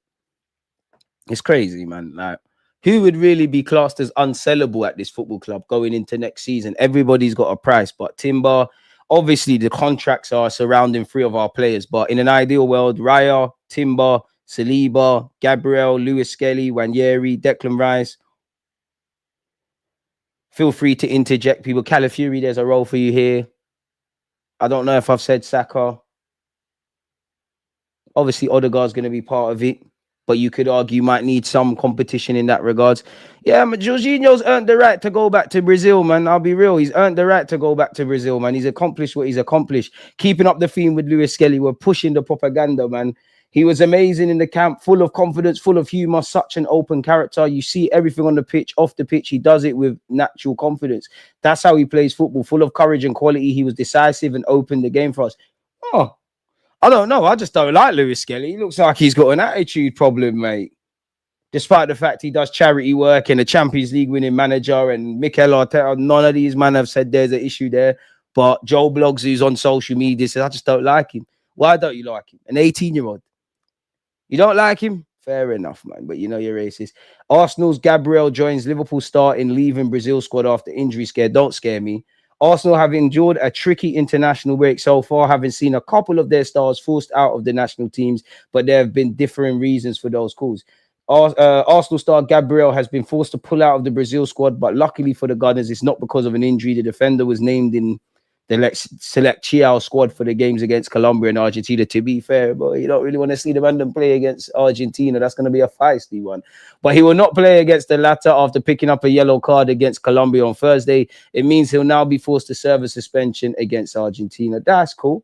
It's crazy, man. Like, who would really be classed as unsellable at this football club going into next season? Everybody's got a price, but Timber, obviously the contracts are surrounding 3 of our players, but in an ideal world, Raya, Timber, Saliba, Gabriel, Lewis-Skelly, Wanyeri, Declan Rice. Feel free to interject, people. Calafiori, there's a role for you here. I don't know if I've said Saka. Obviously, Odegaard's going to be part of it, but you could argue you might need some competition in that regards. Yeah, but Jorginho's earned the right to go back to Brazil, man. I'll be real. He's earned the right to go back to Brazil, man. He's accomplished what he's accomplished. Keeping up the theme with Lewis-Skelly, we're pushing the propaganda, man. He was amazing in the camp, full of confidence, full of humor, such an open character. You see everything on the pitch, off the pitch. He does it with natural confidence. That's how he plays football, full of courage and quality. He was decisive and opened the game for us. Oh, I don't know. I just don't like Lewis-Skelly. He looks like he's got an attitude problem, mate. Despite the fact he does charity work and a Champions League winning manager, and Mikel Arteta, none of these men have said there's an issue there. But Joe Blogs, who's on social media, says, I just don't like him. Why don't you like him? An 18-year-old. You don't like him? Fair enough, man. But you know you're racist. Arsenal's Gabriel joins Liverpool starting, leaving Brazil squad after injury scare. Don't scare me. Arsenal have endured a tricky international break so far, having seen a couple of their stars forced out of the national teams, but there have been differing reasons for those calls. Arsenal star Gabriel has been forced to pull out of the Brazil squad, but luckily for the Gunners, it's not because of an injury. The defender was named in the select Chiao squad for the games against Colombia and Argentina. To be fair, but you don't really want to see the man play against Argentina. That's going to be a feisty one. But he will not play against the latter after picking up a yellow card against Colombia on Thursday. It means he'll now be forced to serve a suspension against Argentina. That's cool.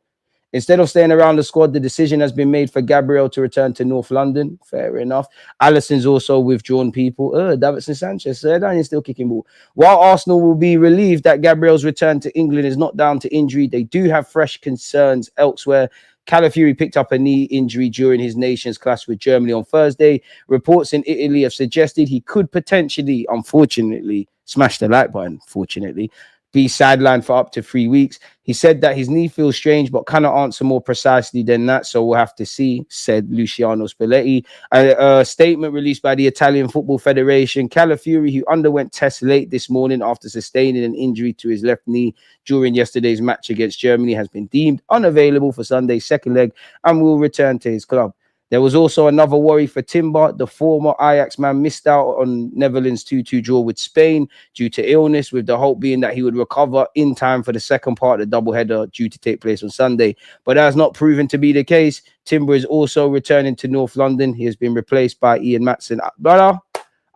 Instead of staying around the squad, the decision has been made for Gabriel to return to North London. Fair enough. Alisson's also withdrawn people. Davidson Sanchez, Daniel's still kicking ball. While Arsenal will be relieved that Gabriel's return to England is not down to injury, they do have fresh concerns elsewhere. Calafiori picked up a knee injury during his nation's clash with Germany on Thursday. Reports in Italy have suggested he could potentially, unfortunately, smash the like button, fortunately, be sidelined for up to 3 weeks. He said that his knee feels strange, but cannot answer more precisely than that. So we'll have to see, said Luciano Spalletti. A statement released by the Italian Football Federation. Calafiori, who underwent tests late this morning after sustaining an injury to his left knee during yesterday's match against Germany, has been deemed unavailable for Sunday's second leg and will return to his club. There was also another worry for Timber. The former Ajax man missed out on Netherlands' 2-2 draw with Spain due to illness, with the hope being that he would recover in time for the second part of the doubleheader due to take place on Sunday. But that has not proven to be the case. Timber is also returning to North London. He has been replaced by Ian Matson. Brother,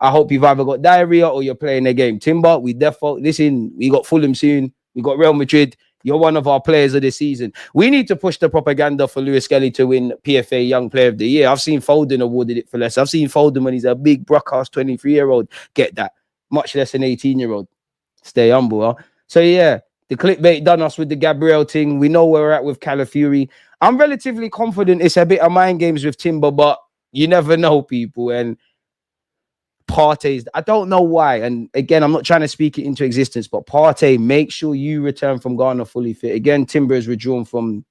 I hope you've either got diarrhea or you're playing the game. Timber, we got Fulham soon. We got Real Madrid. You're one of our players of the season. We need to push the propaganda for Lewis-Skelly to win PFA Young Player of the Year. I've seen Foden awarded it for less. I've seen Foden when he's a big broadcast 23-year-old get that, much less an 18-year-old. Stay humble, huh? So, yeah, The clickbait done us with the Gabriel thing. We know where we're at with Calafiori. I'm relatively confident it's a bit of mind games with Timber, but you never know, people. And Partey's, I don't know why. And again, I'm not trying to speak it into existence, but Partey, make sure you return from Ghana fully fit. Again, Timber is withdrawn from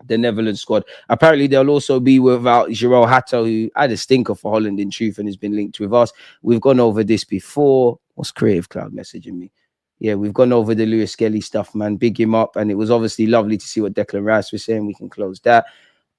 the Netherlands squad. Apparently, they'll also be without Giroud Hato, who had a stinker for Holland in truth and has been linked with us. We've gone over this before. What's Creative Cloud messaging me? Yeah, we've gone over the Lewis-Skelly stuff, man. Big him up. And it was obviously lovely to see what Declan Rice was saying. We can close that.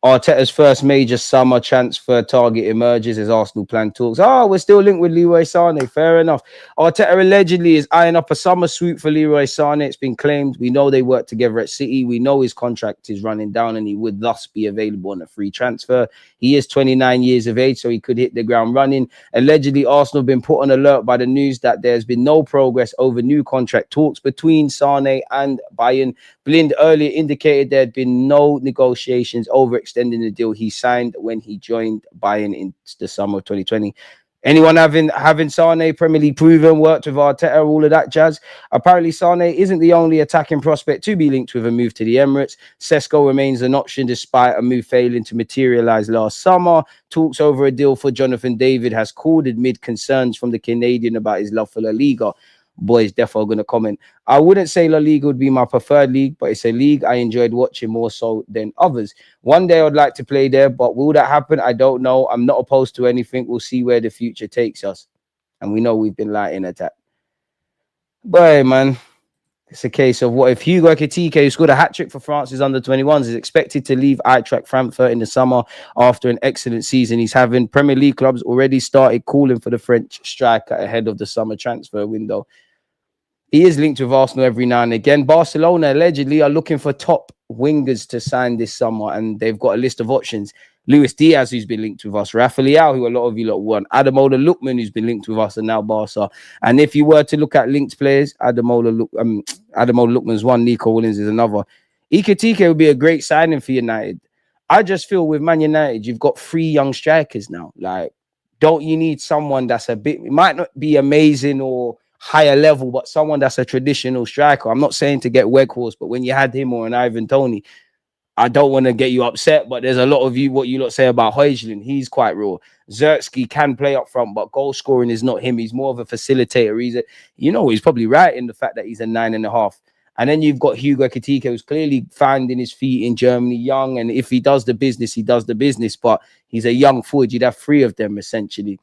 Arteta's first major summer transfer target emerges as Arsenal plan talks. Oh, we're still linked with Leroy Sané. Fair enough. Arteta allegedly is eyeing up a summer swoop for Leroy Sané. It's been claimed. We know they work together at City. We know his contract is running down and he would thus be available on a free transfer. He is 29 years of age, so he could hit the ground running. Allegedly, Arsenal have been put on alert by the news that there's been no progress over new contract talks between Sané and Bayern. Blind earlier indicated there had been no negotiations over extending the deal he signed when he joined Bayern in the summer of 2020. Anyone having Sané Premier League proven, worked with Arteta, all of that jazz? Apparently, Sané isn't the only attacking prospect to be linked with a move to the Emirates. Sesko remains an option despite a move failing to materialise last summer. Talks over a deal for Jonathan David has cooled amid concerns from the Canadian about his love for La Liga. Boys, defo going to comment. I wouldn't say La Liga would be my preferred league, but it's a league I enjoyed watching more so than others. One day I'd like to play there, but will that happen? I don't know. I'm not opposed to anything. We'll see where the future takes us. And we know we've been lighting at that. But, man, it's a case of what if Hugo Ekitike, who scored a hat-trick for France's under-21s, is expected to leave Eintracht Frankfurt in the summer after an excellent season he's having. Premier League clubs already started calling for the French striker ahead of the summer transfer window. He is linked with Arsenal every now and again. Barcelona allegedly are looking for top wingers to sign this summer, and they've got a list of options. Luis Diaz, who's been linked with us. Rafa Leao, who a lot of you lot want. Ademola Lookman, who's been linked with us, and now Barca. And if you were to look at linked players, Ademola Lookman's one, Nico Williams is another. Ekitike would be a great signing for United. I just feel with Man United, you've got 3 young strikers now. Like, don't you need someone that's a bit, it might not be amazing or higher level, but someone that's a traditional striker. I'm not saying to get Weghorst, but when you had him or an Ivan Toney, I don't want to get you upset, but there's a lot of what you lot say about Højlund. He's quite raw. Zertsky can play up front, but goal scoring is not him. He's more of a facilitator. He's probably right in the fact that he's a 9.5. And then you've got Hugo Ekitike, who's clearly finding his feet in Germany, young. And if he does the business, he does the business. But he's a young forward. You'd have 3 of them, essentially.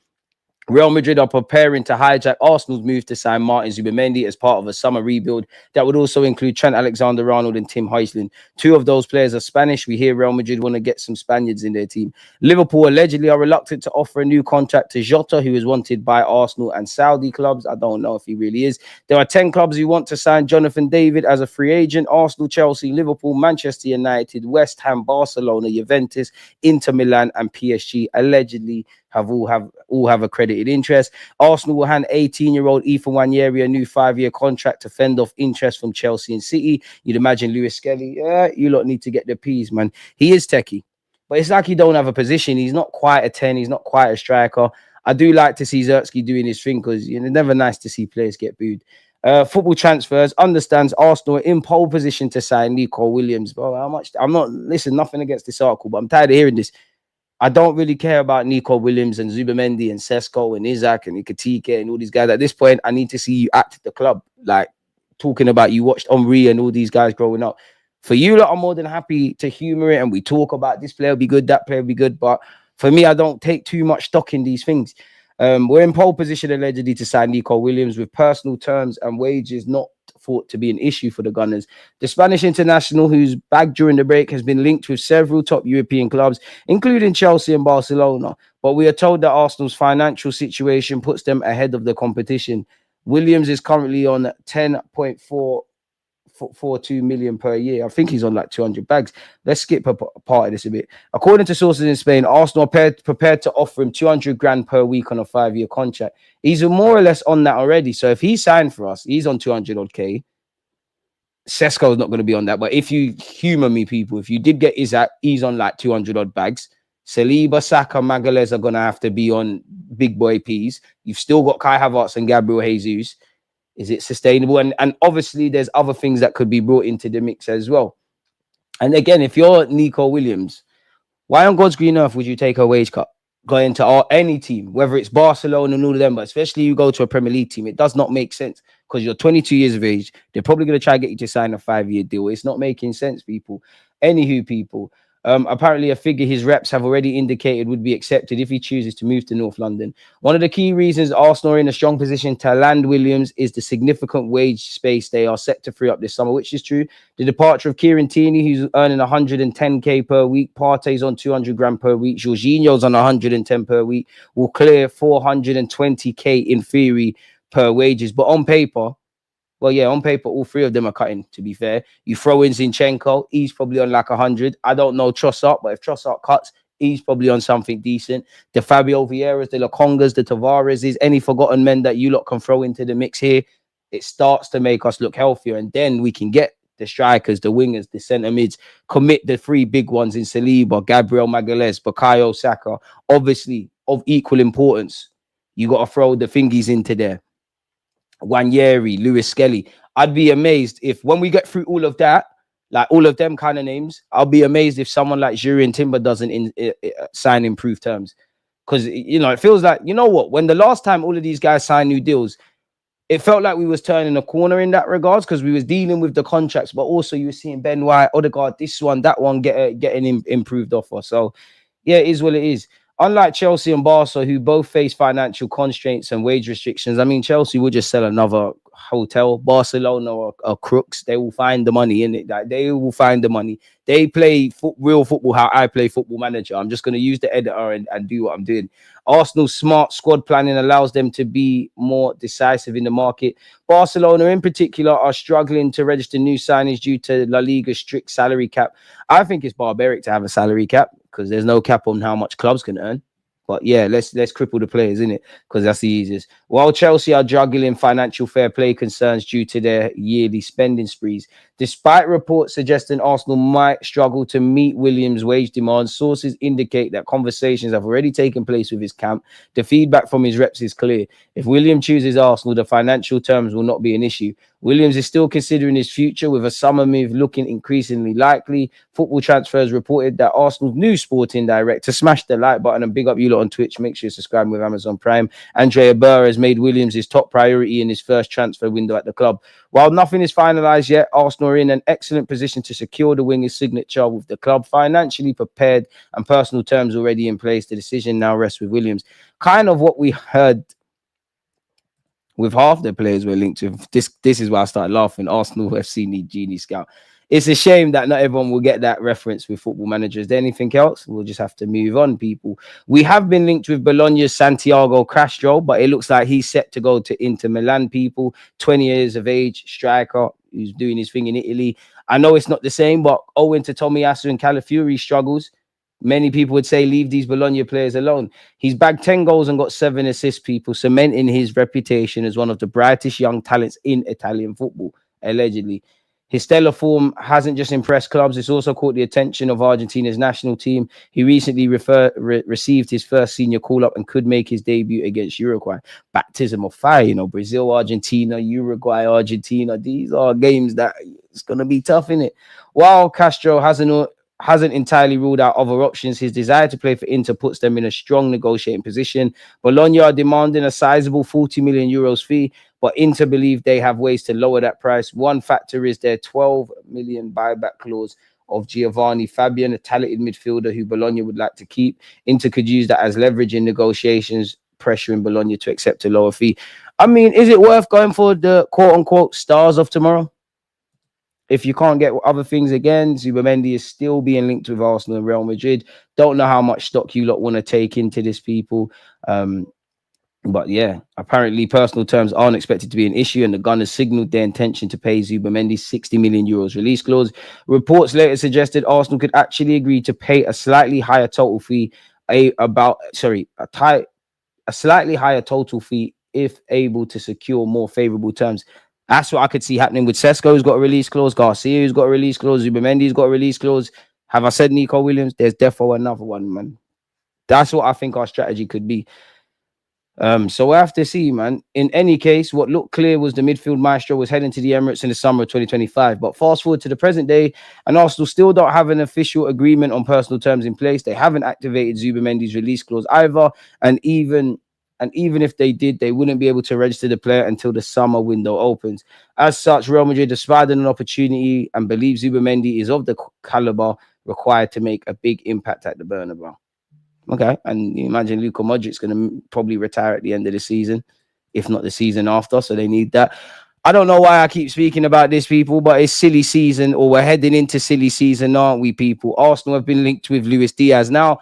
Real Madrid are preparing to hijack Arsenal's move to sign Martin Zubimendi as part of a summer rebuild that would also include Trent Alexander-Arnold and Tim Højlund. 2 of those players are Spanish. We hear Real Madrid want to get some Spaniards in their team. Liverpool allegedly are reluctant to offer a new contract to Jota, who is wanted by Arsenal and Saudi clubs. I don't know if he really is. There are 10 clubs who want to sign Jonathan David as a free agent. Arsenal, Chelsea, Liverpool, Manchester United, West Ham, Barcelona, Juventus, Inter Milan, and PSG allegedly all have accredited interest. Arsenal will hand 18-year-old Ethan Nwaneri a new 5-year contract to fend off interest from Chelsea and City. You'd imagine Lewis-Skelly, you lot need to get the P's, man. He is techie, but it's like he don't have a position. He's not quite a 10. He's not quite a striker. I do like to see Zertsky doing his thing because it's never nice to see players get booed. Football transfers understands Arsenal are in pole position to sign Nico Williams. Bro, how much? Nothing against this article, but I'm tired of hearing this. I don't really care about Nico Williams and Zubimendi and Sesko and Isaac and Ekitike and all these guys. At this point, I need to see you act at the club. Like, talking about you watched Henry and all these guys growing up. For you, I'm more than happy to humor it and we talk about this player will be good, that player will be good. But for me, I don't take too much stock in these things. We're in pole position allegedly to sign Nico Williams with personal terms and wages not thought to be an issue for the Gunners. The Spanish international, who's back during the break, has been linked with several top European clubs, including Chelsea and Barcelona. But we are told that Arsenal's financial situation puts them ahead of the competition. Williams is currently on 10.42 million per year. I think he's on like 200 bags. Let's skip a part of this a bit. According to sources in Spain, Arsenal are prepared to offer him 200 grand per week on a 5-year contract. He's more or less on that already. So if he signed for us, he's on 200 odd K. Sesko's not going to be on that. But if you humor me, people, if you did get Isaac, he's on like 200 odd bags. Saliba, Saka, Magalhaes are going to have to be on big boy P's. You've still got Kai Havertz and Gabriel Jesus. Is it sustainable? And obviously, there's other things that could be brought into the mix as well. And again, if you're Nico Williams, why on God's green earth would you take a wage cut? Go into any team, whether it's Barcelona and all of them, but especially you go to a Premier League team, it does not make sense because you're 22 years of age. They're probably going to try to get you to sign a 5-year deal. It's not making sense, people. Anywho, people. Apparently, a figure his reps have already indicated would be accepted if he chooses to move to North London. One of the key reasons Arsenal are in a strong position to land Williams is the significant wage space they are set to free up this summer, which is true. The departure of Kieran Tierney, who's earning 110k per week, Partey's on 200 grand per week, Jorginho's on 110 per week, will clear 420k in theory per wages. But on paper, well, yeah, on paper, all three of them are cutting, to be fair. You throw in Zinchenko, he's probably on like 100. I don't know Trossard, but if Trossard cuts, he's probably on something decent. The Fabio Vieiras, the Lokongas, the Tavares, any forgotten men that you lot can throw into the mix here, it starts to make us look healthier. And then we can get the strikers, the wingers, the centre mids, commit the three big ones in Saliba, Gabriel Magalhaes, Bukayo Saka, obviously of equal importance. You got to throw the thingies into there. Wanyeri, Lewis-Skelly. I'd be amazed if when we get through all of that, like all of them kind of names, I'll be amazed if someone like Jurien Timber doesn't sign improved terms. Because, you know, it feels like, you know what, when the last time all of these guys signed new deals, it felt like we was turning a corner in that regards because we was dealing with the contracts, but also you were seeing Ben White, Odegaard, this one, that one getting improved offer. So, yeah, it is what it is. Unlike Chelsea and Barca, who both face financial constraints and wage restrictions, I mean, Chelsea will just sell another hotel. Barcelona are crooks. They will find the money in it. Like, they will find the money. They play real football how I play Football Manager. I'm just going to use the editor and do what I'm doing. Arsenal's smart squad planning allows them to be more decisive in the market. Barcelona in particular are struggling to register new signings due to La Liga's strict salary cap. I think it's barbaric to have a salary cap because there's no cap on how much clubs can earn. But yeah, let's cripple the players, innit? Because that's the easiest. While Chelsea are juggling financial fair play concerns due to their yearly spending sprees, despite reports suggesting Arsenal might struggle to meet Williams' wage demands, sources indicate that conversations have already taken place with his camp. The feedback from his reps is clear. If Williams chooses Arsenal, the financial terms will not be an issue. Williams is still considering his future, with a summer move looking increasingly likely. Football Transfers reported that Arsenal's new sporting director, smash the like button and big up you lot on Twitch, make sure you subscribe with Amazon Prime, Andrea Burr, has made Williams his top priority in his first transfer window at the club. While nothing is finalised yet, Arsenal are in an excellent position to secure the winger's signature with the club financially prepared and personal terms already in place. The decision now rests with Williams. Kind of what we heard with half the players we're linked to. This is why I started laughing. Arsenal FC need Genie Scout. It's a shame that not everyone will get that reference with Football Manager. Is there anything else? We'll just have to move on, people. We have been linked with Bologna's Santiago Castro, but it looks like he's set to go to Inter Milan, people. 20 years of age, striker, who's doing his thing in Italy. I know it's not the same, but owing to Tomiyasu and Calafiori struggles, many people would say leave these Bologna players alone. He's bagged 10 goals and got 7 assists, people, cementing his reputation as one of the brightest young talents in Italian football, allegedly. His stellar form hasn't just impressed clubs, it's also caught the attention of Argentina's national team. He recently received his first senior call-up and could make his debut against Uruguay. Baptism of fire, you know, Brazil, Argentina, Uruguay, Argentina. These are games that it's going to be tough, innit? While Castro hasn't entirely ruled out other options, his desire to play for Inter puts them in a strong negotiating position. Bologna are demanding a sizable 40 million euros fee, but Inter believe they have ways to lower that price. One factor is their 12 million buyback clause of Giovanni Fabian, a talented midfielder who Bologna would like to keep. Inter could use that as leverage in negotiations, pressuring Bologna to accept a lower fee. I mean, is it worth going for the quote-unquote stars of tomorrow? If you can't get other things again, Zubimendi is still being linked with Arsenal and Real Madrid. Don't know how much stock you lot want to take into this, people. But yeah, apparently personal terms aren't expected to be an issue, and the Gunners signalled their intention to pay Zubimendi 60 million euros release clause. Reports later suggested Arsenal could actually agree to pay a slightly higher total fee, a slightly higher total fee if able to secure more favourable terms. That's what I could see happening with Sesko, who's got a release clause, Garcia, who's got a release clause, Zubimendi's got a release clause. Have I said Nico Williams? There's defo another one, man. That's what I think our strategy could be. So we'll have to see, man. In any case, what looked clear was the midfield maestro was heading to the Emirates in the summer of 2025. But fast forward to the present day, and Arsenal still don't have an official agreement on personal terms in place. They haven't activated Zubimendi's release clause either, and even if they did, they wouldn't be able to register the player until the summer window opens. As such, Real Madrid have spied on an opportunity and believe Zubimendi is of the caliber required to make a big impact at the Bernabeu. Okay, and you imagine Luka Modric's going to probably retire at the end of the season, if not the season after, so they need that. I don't know why I keep speaking about this, people, but it's silly season, or we're heading into silly season, aren't we, people? Arsenal have been linked with Luis Diaz. Now,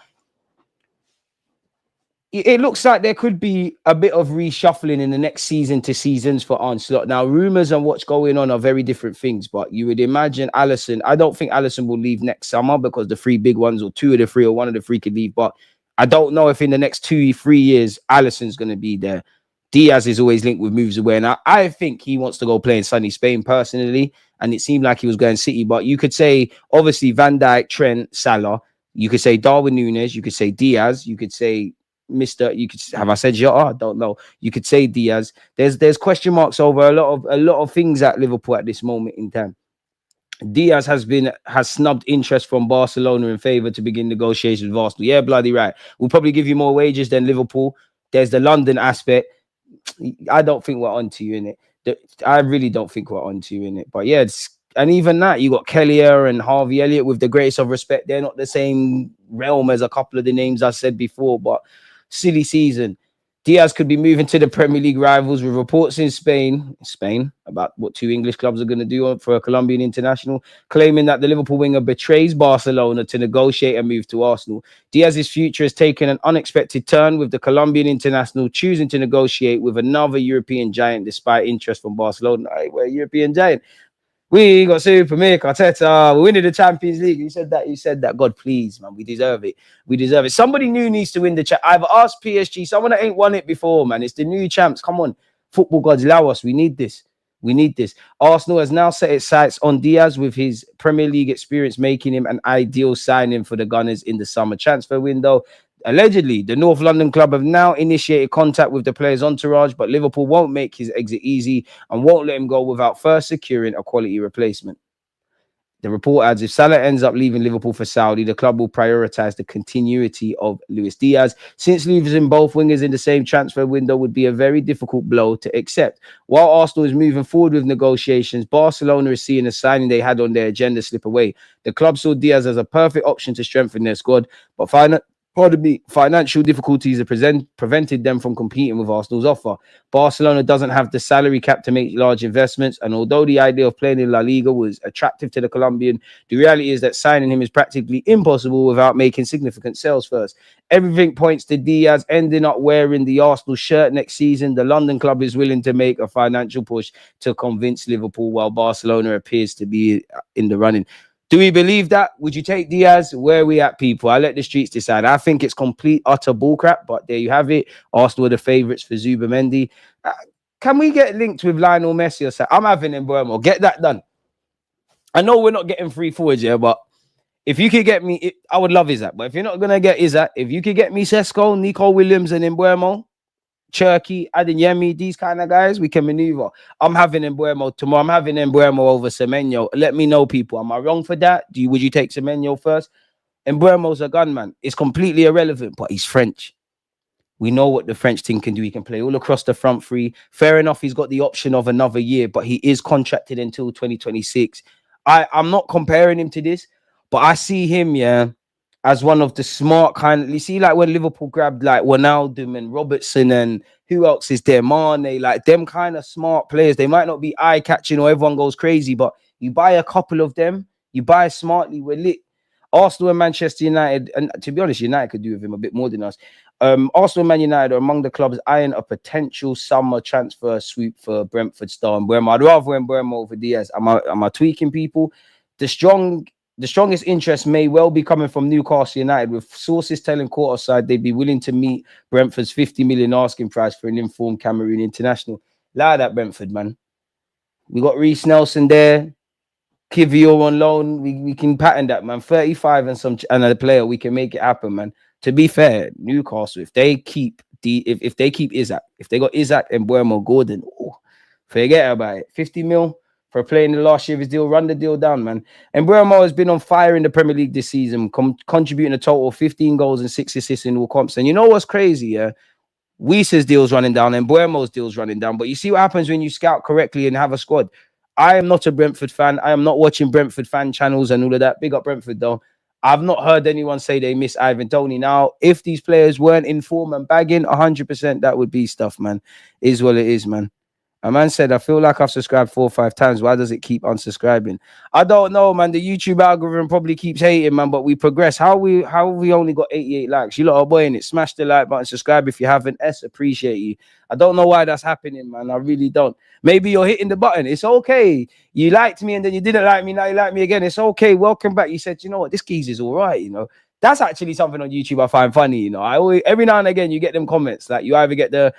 it looks like there could be a bit of reshuffling in the next season to seasons for Onslaught. Now, rumors and what's going on are very different things, but you would imagine Alisson. I don't think Alisson will leave next summer because the three big ones, or two of the three, or one of the three could leave. But I don't know if in the next 2-3 years, Alisson's going to be there. Diaz is always linked with moves away. And I think he wants to go play in sunny Spain personally. And it seemed like he was going City. But you could say, obviously, Van Dijk, Trent, Salah. You could say Darwin Núñez. You could say Diaz. You could say you could have I said Jota? I don't know. You could say Diaz. There's question marks over a lot of things at Liverpool at this moment in time. Diaz has snubbed interest from Barcelona in favour to begin negotiations with Arsenal. Yeah, bloody right. We'll probably give you more wages than Liverpool. There's the London aspect. I don't think we're onto you in it. I really don't think we're onto you in it. But yeah, and even that, you got Kelleher and Harvey Elliott. With the greatest of respect, they're not the same realm as a couple of the names I said before. But silly season. Diaz could be moving to the Premier League rivals, with reports in Spain about what two English clubs are going to do for a Colombian international, claiming that the Liverpool winger betrays Barcelona to negotiate a move to Arsenal. Diaz's future has taken an unexpected turn, with the Colombian international choosing to negotiate with another European giant despite interest from Barcelona. Hey, we're a European giant. We got Super Mick, Arteta, we're winning the Champions League. You said that. God, please, man. We deserve it. Somebody new needs to win the chat. I've asked PSG, someone that ain't won it before, man. It's the new champs. Come on. Football gods, allow us. We need this. Arsenal has now set its sights on Diaz, with his Premier League experience making him an ideal signing for the Gunners in the summer transfer window. Allegedly, the North London club have now initiated contact with the player's entourage, but Liverpool won't make his exit easy and won't let him go without first securing a quality replacement. The report adds, if Salah ends up leaving Liverpool for Saudi, the club will prioritise the continuity of Luis Diaz, since losing both wingers in the same transfer window would be a very difficult blow to accept. While Arsenal is moving forward with negotiations, Barcelona is seeing a signing they had on their agenda slip away. The club saw Diaz as a perfect option to strengthen their squad, but financial difficulties have prevented them from competing with Arsenal's offer. Barcelona doesn't have the salary cap to make large investments, and although the idea of playing in La Liga was attractive to the Colombian, the reality is that signing him is practically impossible without making significant sales first. Everything points to Diaz ending up wearing the Arsenal shirt next season. The London club is willing to make a financial push to convince Liverpool, while Barcelona appears to be in the running. Do we believe that? Would you take Diaz? Where are we at, people? I let the streets decide. I think it's complete, utter bullcrap, but there you have it. Arsenal are the favourites for Zubimendi. Can we get linked with Lionel Messi or something? I'm having Mbeumo. Get that done. I know we're not getting free forwards here, but if you could get me, I would love Isaac. But if you're not going to get Isaac, if you could get me Sesko, Nico Williams and Mbeumo, Cherky, Adeyemi, these kind of guys, we can maneuver. I'm having Mbeumo tomorrow. I'm having Mbeumo over Semenyo. Let me know, people. Am I wrong for that? Would you take Semenyo first? Mbeumo's a gunman. It's completely irrelevant, but he's French. We know what the French team can do. He can play all across the front three. Fair enough, he's got the option of another year, but he is contracted until 2026. I'm not comparing him to this, but I see him, as one of the smart kind. You see, like when Liverpool grabbed like Wijnaldum and Robertson and who else is there? Mane, like them kind of smart players. They might not be eye-catching or everyone goes crazy, but you buy a couple of them, you buy smartly, we're lit. Arsenal and Manchester United, and to be honest, United could do with him a bit more than us. Arsenal and Man United are among the clubs eyeing a potential summer transfer swoop for Brentford star Mbeumo. I'd rather Mbeumo over Diaz. Am I tweaking, people? The strongest interest may well be coming from Newcastle United, with sources telling Quarterside they'd be willing to meet Brentford's 50 million asking price for an informed Cameroon international. Lie that, Brentford, man. We got Reece Nelson there, Kivio on loan. We can pattern that, man. 35 and a player, we can make it happen, man. To be fair, Newcastle, if they keep if they keep Isaac, if they got Isaac and Mbeumo, Gordon, forget about it. 50 mil for playing the last year of his deal, run the deal down, man. And Mbeumo has been on fire in the Premier League this season, contributing a total of 15 goals and 6 assists in all comps. And you know what's crazy, yeah? Wies's deal's running down and Mbeumo's deal's running down. But you see what happens when you scout correctly and have a squad. I am not a Brentford fan. I am not watching Brentford fan channels and all of that. Big up Brentford, though. I've not heard anyone say they miss Ivan Toney. Now, if these players weren't in form and bagging, 100% that would be stuff, man. Is what it is, man. A man said, I feel like I've subscribed 4 or 5 times. Why does it keep unsubscribing? I don't know, man. The YouTube algorithm probably keeps hating, man, but we progress. How have we only got 88 likes? You lot are boying it. Smash the like button, subscribe if you haven't. Appreciate you. I don't know why that's happening, man. I really don't. Maybe you're hitting the button. It's okay. You liked me and then you didn't like me. Now you like me again. It's okay. Welcome back. You said, you know what? This geezer's all right, you know. That's actually something on YouTube I find funny, you know. Every now and again you get them comments. Like you either get the,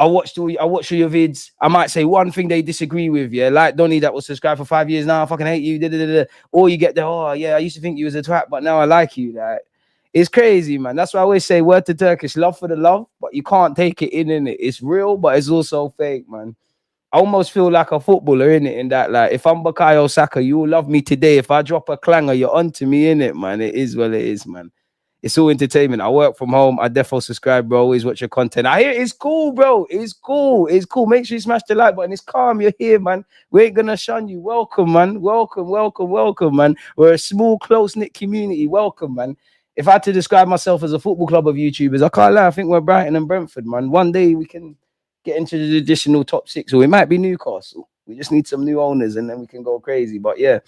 I watched all your vids. I might say one thing they disagree with, yeah. Like Donny that was subscribed for 5 years now. I fucking hate you. Or you get the, I used to think you was a twat, but now I like you. Like, it's crazy, man. That's why I always say word to Turkish, love for the love, but you can't take it in it. It's real, but it's also fake, man. I almost feel like a footballer, in it, in that, like, if I'm Bukayo Saka, you will love me today. If I drop a clanger, you're onto me, in it, man. It is what it is, man. It's all entertainment. I work from home. I definitely subscribe, bro. Always watch your content. I hear it's cool, bro. It's cool. It's cool. Make sure you smash the like button. It's calm. You're here, man. We ain't gonna shun you. Welcome, man. Welcome, man. We're a small, close-knit community. Welcome, man. If I had to describe myself as a football club of YouTubers, I can't lie. I think we're Brighton and Brentford, man. One day we can get into the additional top 6, or it might be Newcastle. We just need some new owners, and then we can go crazy. But yeah.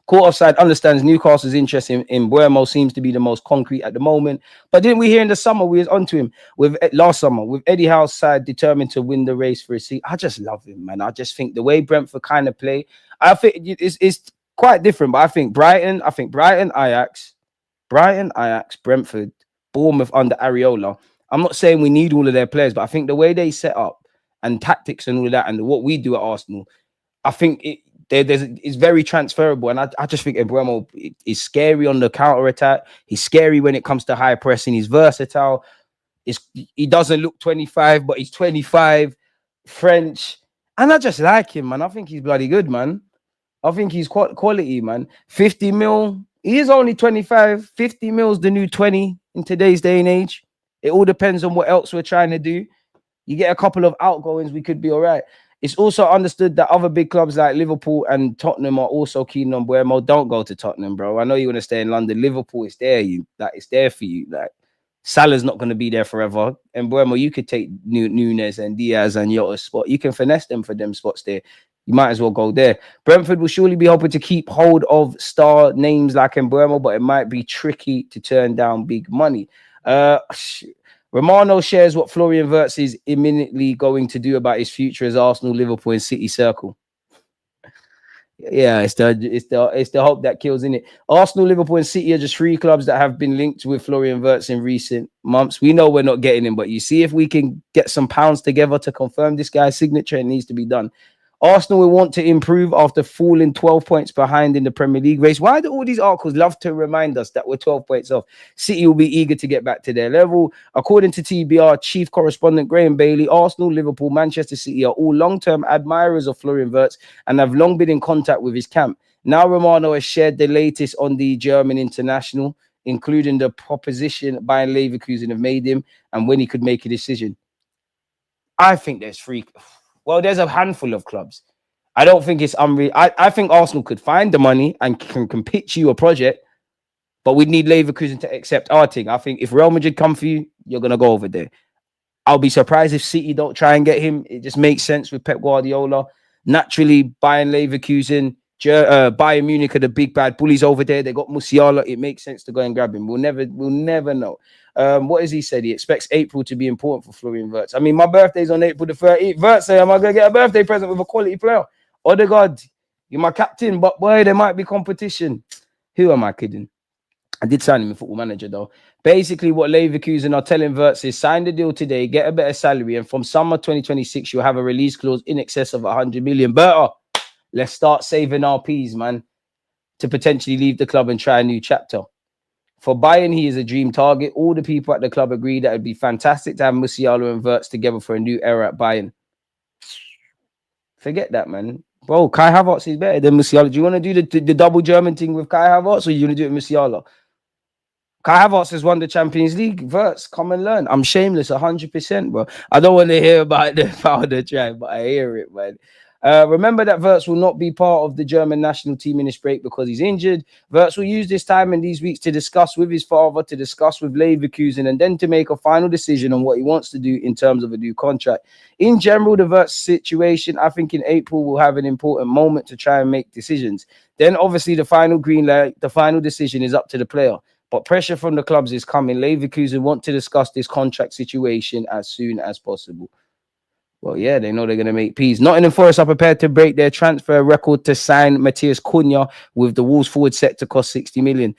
Court offside understands Newcastle's interest in Mbeumo seems to be the most concrete at the moment. But didn't we hear in the summer we was onto him with last summer with Eddie Howe's side determined to win the race for a seat? I just love him, man. I just think the way Brentford kind of play, I think it's quite different. But I think Brighton, Ajax, Brentford, Bournemouth under Areola. I'm not saying we need all of their players, but I think the way they set up and tactics and all of that and what we do at Arsenal, I think it's very transferable, and I just think Mbeumo is scary on the counter attack. He's scary when it comes to high pressing. He's versatile. He doesn't look 25, but he's 25, French, and I just like him, man. I think he's bloody good, man. I think he's quality, man. 50 mil. He is only 25. 50 mil is the new 20 in today's day and age. It all depends on what else we're trying to do. You get a couple of outgoings, we could be all right. It's also understood that other big clubs like Liverpool and Tottenham are also keen on Mbeumo. Don't go to Tottenham, bro. I know you want to stay in London. Liverpool is there. It's there for you. Like, Salah's not going to be there forever. And Mbeumo, you could take Nunes and Diaz and Yota's spot. You can finesse them for them spots there. You might as well go there. Brentford will surely be hoping to keep hold of star names like Mbeumo, but it might be tricky to turn down big money. Romano shares what Florian Wirtz is imminently going to do about his future as Arsenal, Liverpool, and City circle. Yeah, it's the hope that kills, in it. Arsenal, Liverpool, and City are just 3 clubs that have been linked with Florian Wirtz in recent months. We know we're not getting him, but you see, if we can get some pounds together to confirm this guy's signature, it needs to be done. Arsenal will want to improve after falling 12 points behind in the Premier League race. Why do all these articles love to remind us that we're 12 points off? City will be eager to get back to their level. According to TBR chief correspondent Graham Bailey, Arsenal, Liverpool, Manchester City are all long-term admirers of Florian Wirtz and have long been in contact with his camp. Now Romano has shared the latest on the German international, including the proposition Bayern Leverkusen have made him and when he could make a decision. I think there's 3... Well, there's a handful of clubs. I don't think it's unreal. I think Arsenal could find the money and can pitch you a project, but we'd need Leverkusen to accept our thing. I think if Real Madrid come for you, you're going to go over there. I'll be surprised if City don't try and get him. It just makes sense with Pep Guardiola. Naturally, Bayern Leverkusen, Bayern Munich are the big bad bullies over there. They got Musiala. It makes sense to go and grab him. We'll never know. What has he said? He expects April to be important for Florian Wirtz. I mean, my birthday's on April the 13th. Wirtz say, am I going to get a birthday present with a quality player? Odegaard, you're my captain, but boy, there might be competition. Who am I kidding? I did sign him in Football Manager, though. Basically, what Leverkusen are telling Wirtz is sign the deal today, get a better salary, and from summer 2026, you'll have a release clause in excess of 100 million. Berta, let's start saving our P's, man, to potentially leave the club and try a new chapter. For Bayern, he is a dream target. All the people at the club agree that it'd be fantastic to have Musiala and Wirtz together for a new era at Bayern. Forget that, man. Bro, Kai Havertz is better than Musiala. Do you want to do the double German thing with Kai Havertz, or you want to do it with Musiala? Kai Havertz has won the Champions League. Wirtz, come and learn. I'm shameless, 100%, bro. I don't want to hear about the powder drive, but I hear it, man. Remember that Wirtz will not be part of the German national team in this break because he's injured. Wirtz will use this time in these weeks to discuss with his father, to discuss with Leverkusen, and then to make a final decision on what he wants to do in terms of a new contract. In general, the Wirtz situation, I think in April, will have an important moment to try and make decisions. Then, obviously, the final green light, the final decision is up to the player. But pressure from the clubs is coming. Leverkusen want to discuss this contract situation as soon as possible. Well, yeah, they know they're going to make peace. Nottingham Forest are prepared to break their transfer record to sign Matthias Cunha, with the Wolves forward set to cost 60 million.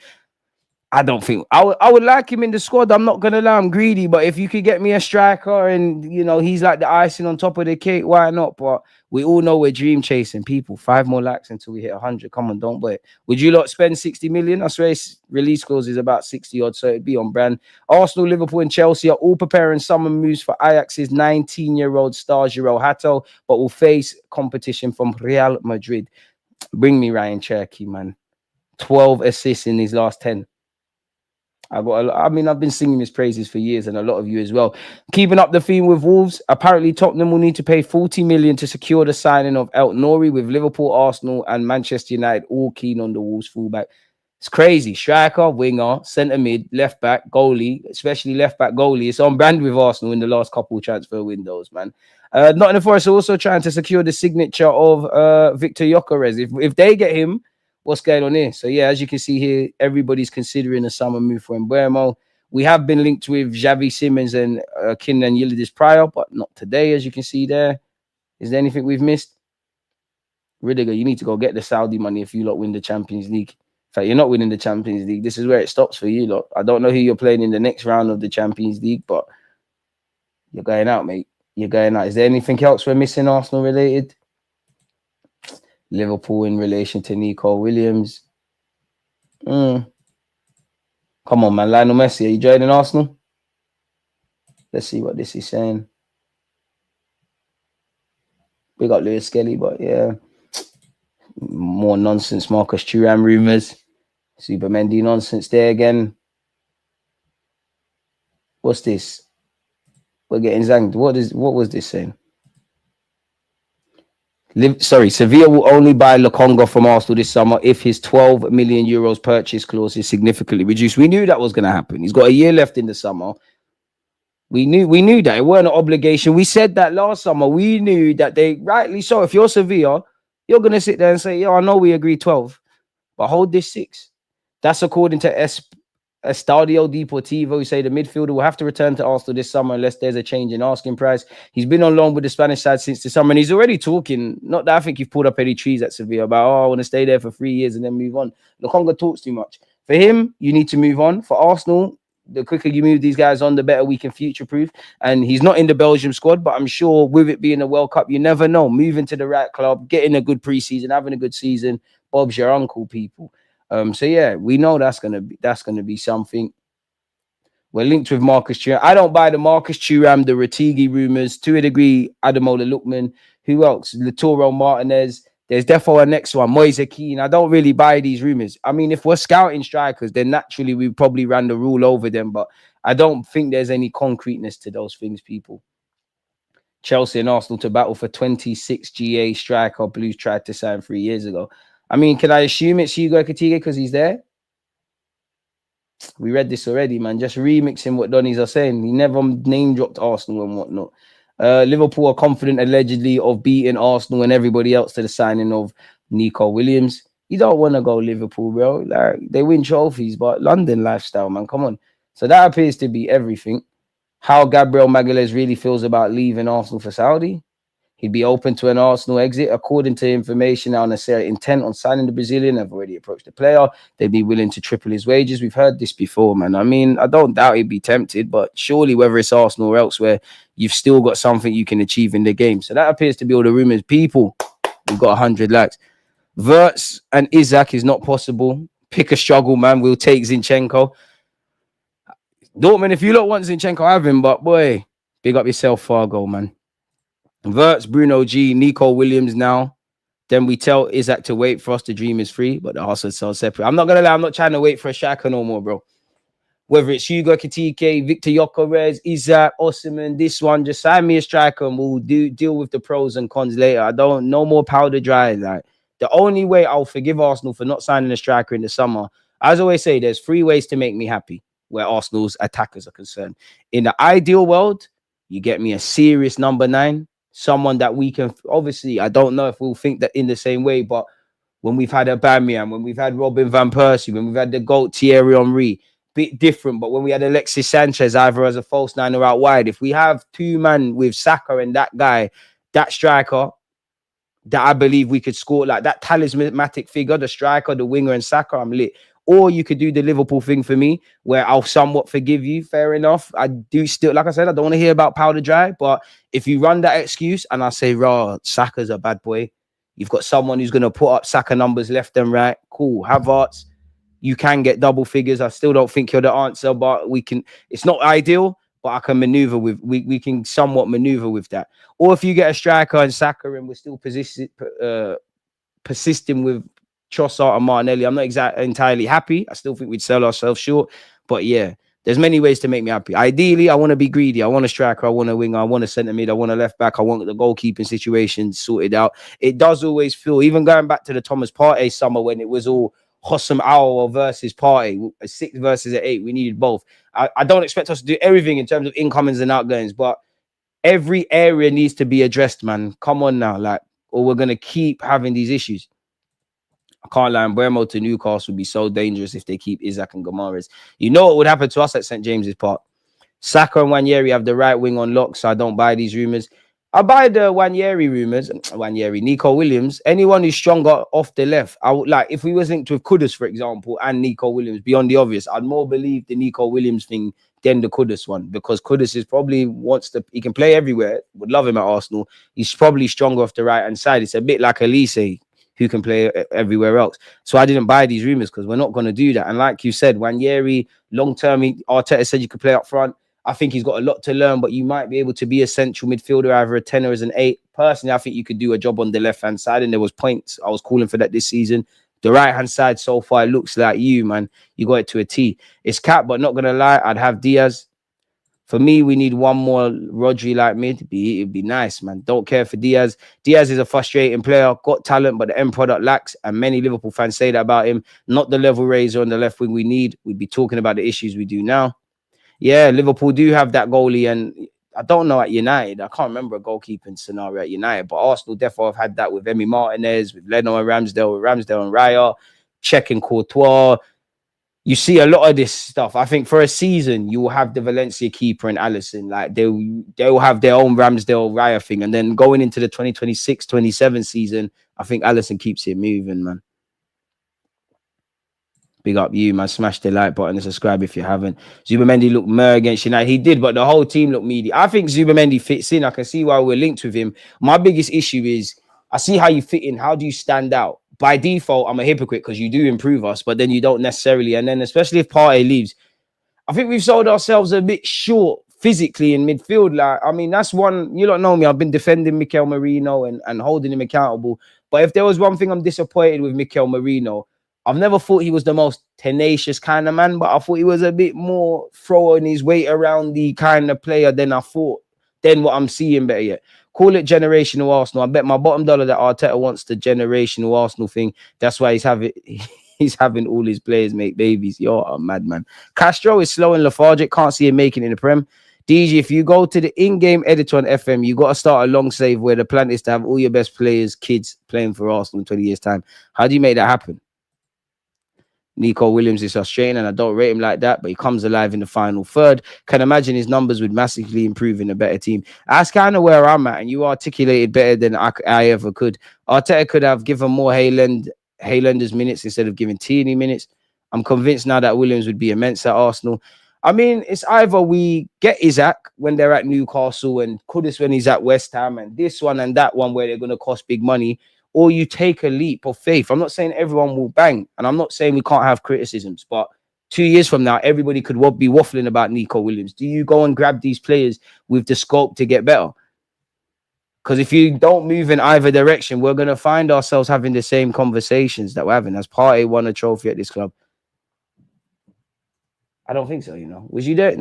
I don't think I would like him in the squad. I'm not gonna lie, I'm greedy, but if you could get me a striker and he's like the icing on top of the cake, why not? But we all know we're dream chasing people. 5 more likes until we hit 100. Come on, don't wait. Would you lot spend 60 million? I swear his release clause is about 60 odd, so it'd be on brand. Arsenal, Liverpool, and Chelsea are all preparing summer moves for Ajax's 19-year-old star Jurel Hato, but will face competition from Real Madrid. Bring me Ryan Cherky, man. 12 assists in his last 10. I've been singing his praises for years, and a lot of you as well. Keeping up the theme with Wolves, apparently Tottenham will need to pay 40 million to secure the signing of El Nouri, with Liverpool, Arsenal, and Manchester United all keen on the Wolves fullback. It's crazy. Striker, winger, centre mid, left back, goalie, especially left back goalie. It's on brand with Arsenal in the last couple of transfer windows, man. Nottingham Forest are also trying to secure the signature of Victor Gyökeres. If they get him, what's going on here? So, yeah, as you can see here, everybody's considering a summer move for Mbeumo. We have been linked with Xavi Simons and Kenan Yildiz prior, but not today, as you can see there. Is there anything we've missed? Rudiger, you need to go get the Saudi money if you lot win the Champions League. In fact, you're not winning the Champions League. This is where it stops for you lot. I don't know who you're playing in the next round of the Champions League, but you're going out, mate. You're going out. Is there anything else we're missing Arsenal related? Liverpool in relation to Nico Williams. Come on, man. Lionel Messi, are you joining Arsenal? Let's see what this is saying. We got Lewis-Skelly, but yeah. More nonsense. Marcus Thuram rumours. Zubimendi nonsense there again. What's this? We're getting zanged. What was this saying? Sevilla will only buy Lokonga from Arsenal this summer if his 12 million euros purchase clause is significantly reduced. We knew that was going to happen. He's got a year left in the summer. We knew that. It weren't an obligation. We said that last summer. We knew that they, rightly so, if you're Sevilla, you're going to sit there and say, I know we agreed 12, but hold this 6. That's according to Estadio Deportivo, who say the midfielder will have to return to Arsenal this summer unless there's a change in asking price. He's been on loan with the Spanish side since the summer, and he's already talking. Not that I think you've pulled up any trees at Sevilla about, I want to stay there for 3 years and then move on. Lokonga talks too much. For him, you need to move on. For Arsenal, the quicker you move these guys on, the better we can future-proof. And he's not in the Belgium squad, but I'm sure with it being a World Cup, you never know. Moving to the right club, getting a good preseason, having a good season. Bob's your uncle, people. So yeah, we know that's gonna be something. We're linked with Marcus Thuram. I don't buy the Marcus Thuram, the Ratigi rumors. To a degree, Ademola Lookman. Who else? Lautaro Martinez. There's definitely a next one, Moise Keane. I don't really buy these rumors. I mean, if we're scouting strikers, then naturally we probably ran the rule over them. But I don't think there's any concreteness to those things, people. Chelsea and Arsenal to battle for 26 GA striker Blues tried to sign 3 years ago. I mean, can I assume it's Hugo Ekitike because he's there? We read this already, man. Just remixing what Donnies are saying. He never name-dropped Arsenal and whatnot. Liverpool are confident, allegedly, of beating Arsenal and everybody else to the signing of Nico Williams. You don't want to go Liverpool, bro. Like, they win trophies, but London lifestyle, man. Come on. So that appears to be everything. How Gabriel Magalhaes really feels about leaving Arsenal for Saudi. He'd be open to an Arsenal exit. According to information, Al Nassr intent on signing the Brazilian. Have already approached the player. They'd be willing to triple his wages. We've heard this before, man. I mean, I don't doubt he'd be tempted, but surely whether it's Arsenal or elsewhere, you've still got something you can achieve in the game. So that appears to be all the rumors. People, we've got 100 likes. Wirtz and Isaac is not possible. Pick a struggle, man. We'll take Zinchenko. Dortmund, if you lot want Zinchenko, have him, but boy, big up yourself, Fargo, man. Wirtz, Bruno G, Nico Williams now. Then we tell Isaac to wait for us. The dream is free, but the hustle sells separate. I'm not gonna lie, I'm not trying to wait for a striker no more, bro. Whether it's Hugo Kitike, Victor Gyökeres, Isaac, Osimhen, this one, just sign me a striker and we'll deal with the pros and cons later. I don't, no more powder dry. Like, the only way I'll forgive Arsenal for not signing a striker in the summer, as I always say, there's 3 ways to make me happy where Arsenal's attackers are concerned. In the ideal world, you get me a serious number 9, someone that we can, obviously, I don't know if we'll think that in the same way, but when we've had Aubameyang, when we've had Robin van Persie, when we've had the GOAT Thierry Henry, bit different, but when we had Alexis Sanchez either as a false 9 or out wide, if we have 2 man with Saka and that guy, that striker, that I believe we could score, like that talismanic figure, the striker, the winger, and Saka, I'm lit. Or you could do the Liverpool thing for me, where I'll somewhat forgive you. Fair enough. I do still, like I said, I don't want to hear about powder dry, but if you run that excuse and I say, raw, Saka's a bad boy, you've got someone who's going to put up Saka numbers left and right, cool. Havertz, you can get double figures. I still don't think you're the answer, but we can. It's not ideal, but I can maneuver with. We can somewhat maneuver with that. Or if you get a striker and Saka, and we're still persisting with Trossard and Martinelli, I'm not entirely happy. I still think we'd sell ourselves short. But yeah, there's many ways to make me happy. Ideally, I want to be greedy. I want a striker. I want a winger. I want a centre mid. I want a left back. I want the goalkeeping situation sorted out. It does always feel, even going back to the Thomas Partey summer when it was all Hossam Aouar versus Partey, a 6 versus an 8. We needed both. I don't expect us to do everything in terms of incomings and outgoings, but every area needs to be addressed, man. Come on now, like, or we're gonna keep having these issues. I can't lie, Mbeumo to Newcastle would be so dangerous if they keep Isaac and Gomares. You know what would happen to us at St. James's Park? Saka and Wanyeri have the right wing on lock, so I don't buy these rumours. I buy the Wanyeri rumours. Nico Williams. Anyone who's stronger off the left. I would like, if we was linked with Kudus, for example, and Nico Williams, beyond the obvious, I'd more believe the Nico Williams thing than the Kudus one, because Kudus is probably he can play everywhere. Would love him at Arsenal. He's probably stronger off the right hand side. It's a bit like Elise, who can play everywhere else. So I didn't buy these rumours because we're not going to do that. And like you said, Wanyeri, long term, Arteta said you could play up front. I think he's got a lot to learn, but you might be able to be a central midfielder, either a 10 or as an 8. Personally, I think you could do a job on the left-hand side, and there was points. I was calling for that this season. The right-hand side so far, it looks like you, man. You got it to a T. It's cap, but not going to lie, I'd have Diaz. For me, we need one more Rodri-like mid. It'd be nice, man. Don't care for Diaz. Diaz is a frustrating player, got talent, but the end product lacks, and many Liverpool fans say that about him. Not the level raiser on the left wing we need. We'd be talking about the issues we do now. Yeah, Liverpool do have that goalie, and I don't know at United. I can't remember a goalkeeping scenario at United, but Arsenal definitely have had that with Emi Martinez, with Leno and Ramsdale, and Raya, checking Courtois. You see a lot of this stuff. I think for a season, you will have the Valencia keeper and Alisson. Like they'll have their own Ramsdale Raya thing, and then going into the 2026-27 season, I think Alisson keeps it moving, man. Big up you, man. Smash the like button and subscribe if you haven't. Zubimendi looked mer against United. He did, but the whole team looked meaty. I think Zubimendi fits in. I can see why we're linked with him. My biggest issue is I see how you fit in. How do you stand out? By default, I'm a hypocrite because you do improve us, but then you don't necessarily. And then especially if Partey leaves, I think we've sold ourselves a bit short physically in midfield. Like, I mean, that's one, you don't know me. I've been defending Mikel Merino and holding him accountable. But if there was one thing I'm disappointed with Mikel Merino, I've never thought he was the most tenacious kind of man, but I thought he was a bit more throwing his weight around the kind of player than I thought, than what I'm seeing better yet. Call it generational Arsenal. I bet my bottom dollar that Arteta wants the generational Arsenal thing. That's why he's having all his players make babies. You're a madman. Castro is slow and lethargic. Can't see him making it in the Prem. DG, if you go to the in-game editor on FM, you got to start a long save where the plan is to have all your best players, kids, playing for Arsenal in 20 years' time. How do you make that happen? Nico Williams is Australian, and I don't rate him like that, but he comes alive in the final third. Can imagine his numbers would massively improve in a better team. That's kind of where I'm at, and you articulated better than I ever could. Arteta could have given more Haylanders minutes instead of giving Tierney minutes. I'm convinced now that Williams would be immense at Arsenal. I mean, it's either we get Isaac when they're at Newcastle and Kudus when he's at West Ham, and this one and that one where they're going to cost big money, or you take a leap of faith. I'm not saying everyone will bang, and I'm not saying we can't have criticisms, but 2 years from now, everybody could be waffling about Nico Williams. Do you go and grab these players with the scope to get better? Because if you don't move in either direction, we're going to find ourselves having the same conversations that we're having. As Partey won a trophy at this club. I don't think so, Was you there?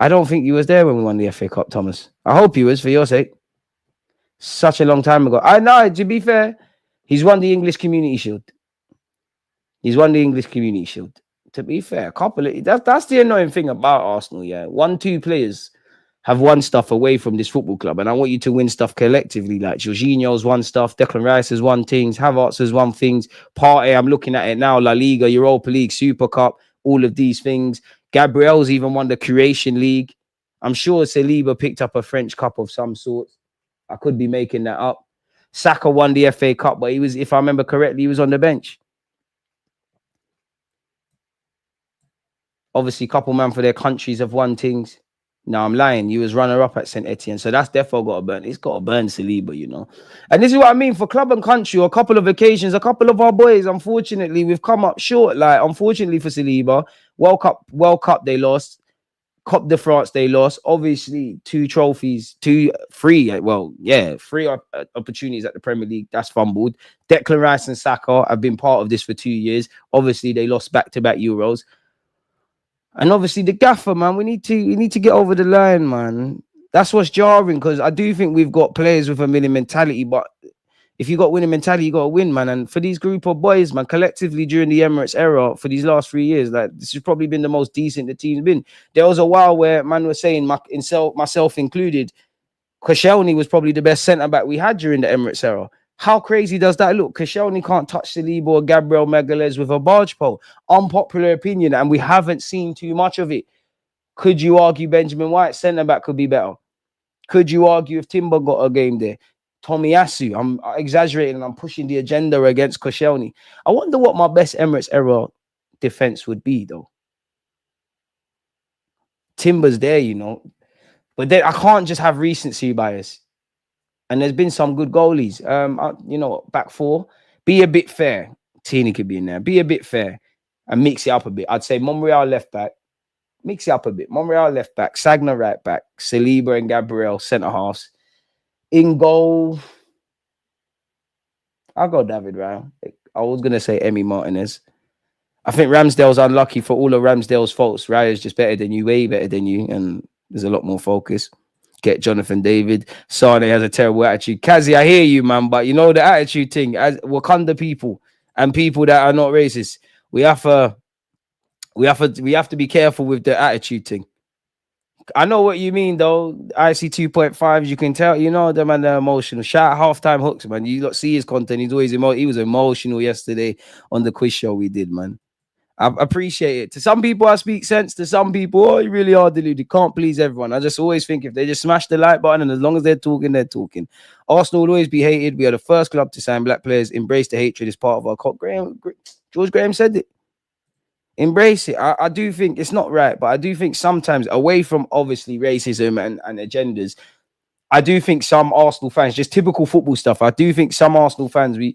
I don't think you was there when we won the FA Cup, Thomas. I hope you was, for your sake. Such a long time ago. I know, to be fair, he's won the English Community Shield. To be fair, that's the annoying thing about Arsenal, yeah. 1-2 players have won stuff away from this football club, and I want you to win stuff collectively. Like Jorginho's won stuff, Declan Rice has won things, Havertz has won things, Partey, I'm looking at it now, La Liga, Europa League, Super Cup, all of these things. Gabriel's even won the Creation League. I'm sure Saliba picked up a French Cup of some sort. I could be making that up. Saka won the FA Cup, but he was, if I remember correctly, he was on the bench. Obviously, a couple man for their countries have won things. No, I'm lying. You was runner-up at St. Etienne. So that's definitely got to burn. It's got to burn Saliba, And this is what I mean. For club and country, or a couple of occasions, a couple of our boys, unfortunately, we've come up short. Like, unfortunately for Saliba, World Cup, they lost. Coupe de France, they lost. Obviously, 3 opportunities at the Premier League. That's fumbled. Declan Rice and Saka have been part of this for 2 years. Obviously, they lost back-to-back Euros. And obviously the gaffer, man, we need to get over the line, man. That's what's jarring, because I do think we've got players with a winning mentality, but if you got winning mentality, you got to win, man. And for these group of boys, man, collectively during the Emirates era, for these last 3 years, like, this has probably been the most decent the team's been. There was a while where man was saying, myself included, Koscielny was probably the best centre-back we had during the Emirates era. How crazy does that look? Koscielny can't touch Saliba or Gabriel Magalhaes with a barge pole. Unpopular opinion, and we haven't seen too much of it. Could you argue Benjamin White, centre-back, could be better? Could you argue if Timber got a game there? Tomiyasu, I'm exaggerating and I'm pushing the agenda against Koscielny. I wonder what my best Emirates era defence would be, though. Timber's there, But then I can't just have recency bias. And there's been some good goalies. Back 4. Be a bit fair. Tini could be in there. Be a bit fair and mix it up a bit. I'd say Monreal left back. Mix it up a bit. Monreal left back. Sagna right back. Saliba and Gabriel centre halves. In goal, I'll go David Raya. I was going to say Emi Martinez. I think Ramsdale's unlucky for all of Ramsdale's faults. Raya's just better than you, way better than you. And there's a lot more focus. Get Jonathan David. Sane has a terrible attitude. Kazi, I hear you, man, but the attitude thing, as Wakanda people and people that are not racist, we have to be careful with the attitude thing. I know what you mean, though. IC 2.5, you can tell, the man, they're emotional. Shout out Halftime Hooks, man. You lot see his content. He's always he was emotional yesterday on the quiz show we did, man. I appreciate it. To some people, I speak sense. To some people, you really are deluded. Can't please everyone. I just always think if they just smash the like button, and as long as they're talking, they're talking. Arsenal will always be hated. We are the first club to sign black players. Embrace the hatred as part of our cult. George Graham said it. Embrace it. I do think it's not right, but I do think sometimes, away from obviously racism and agendas, I do think some Arsenal fans, just typical football stuff, I do think some Arsenal fans, we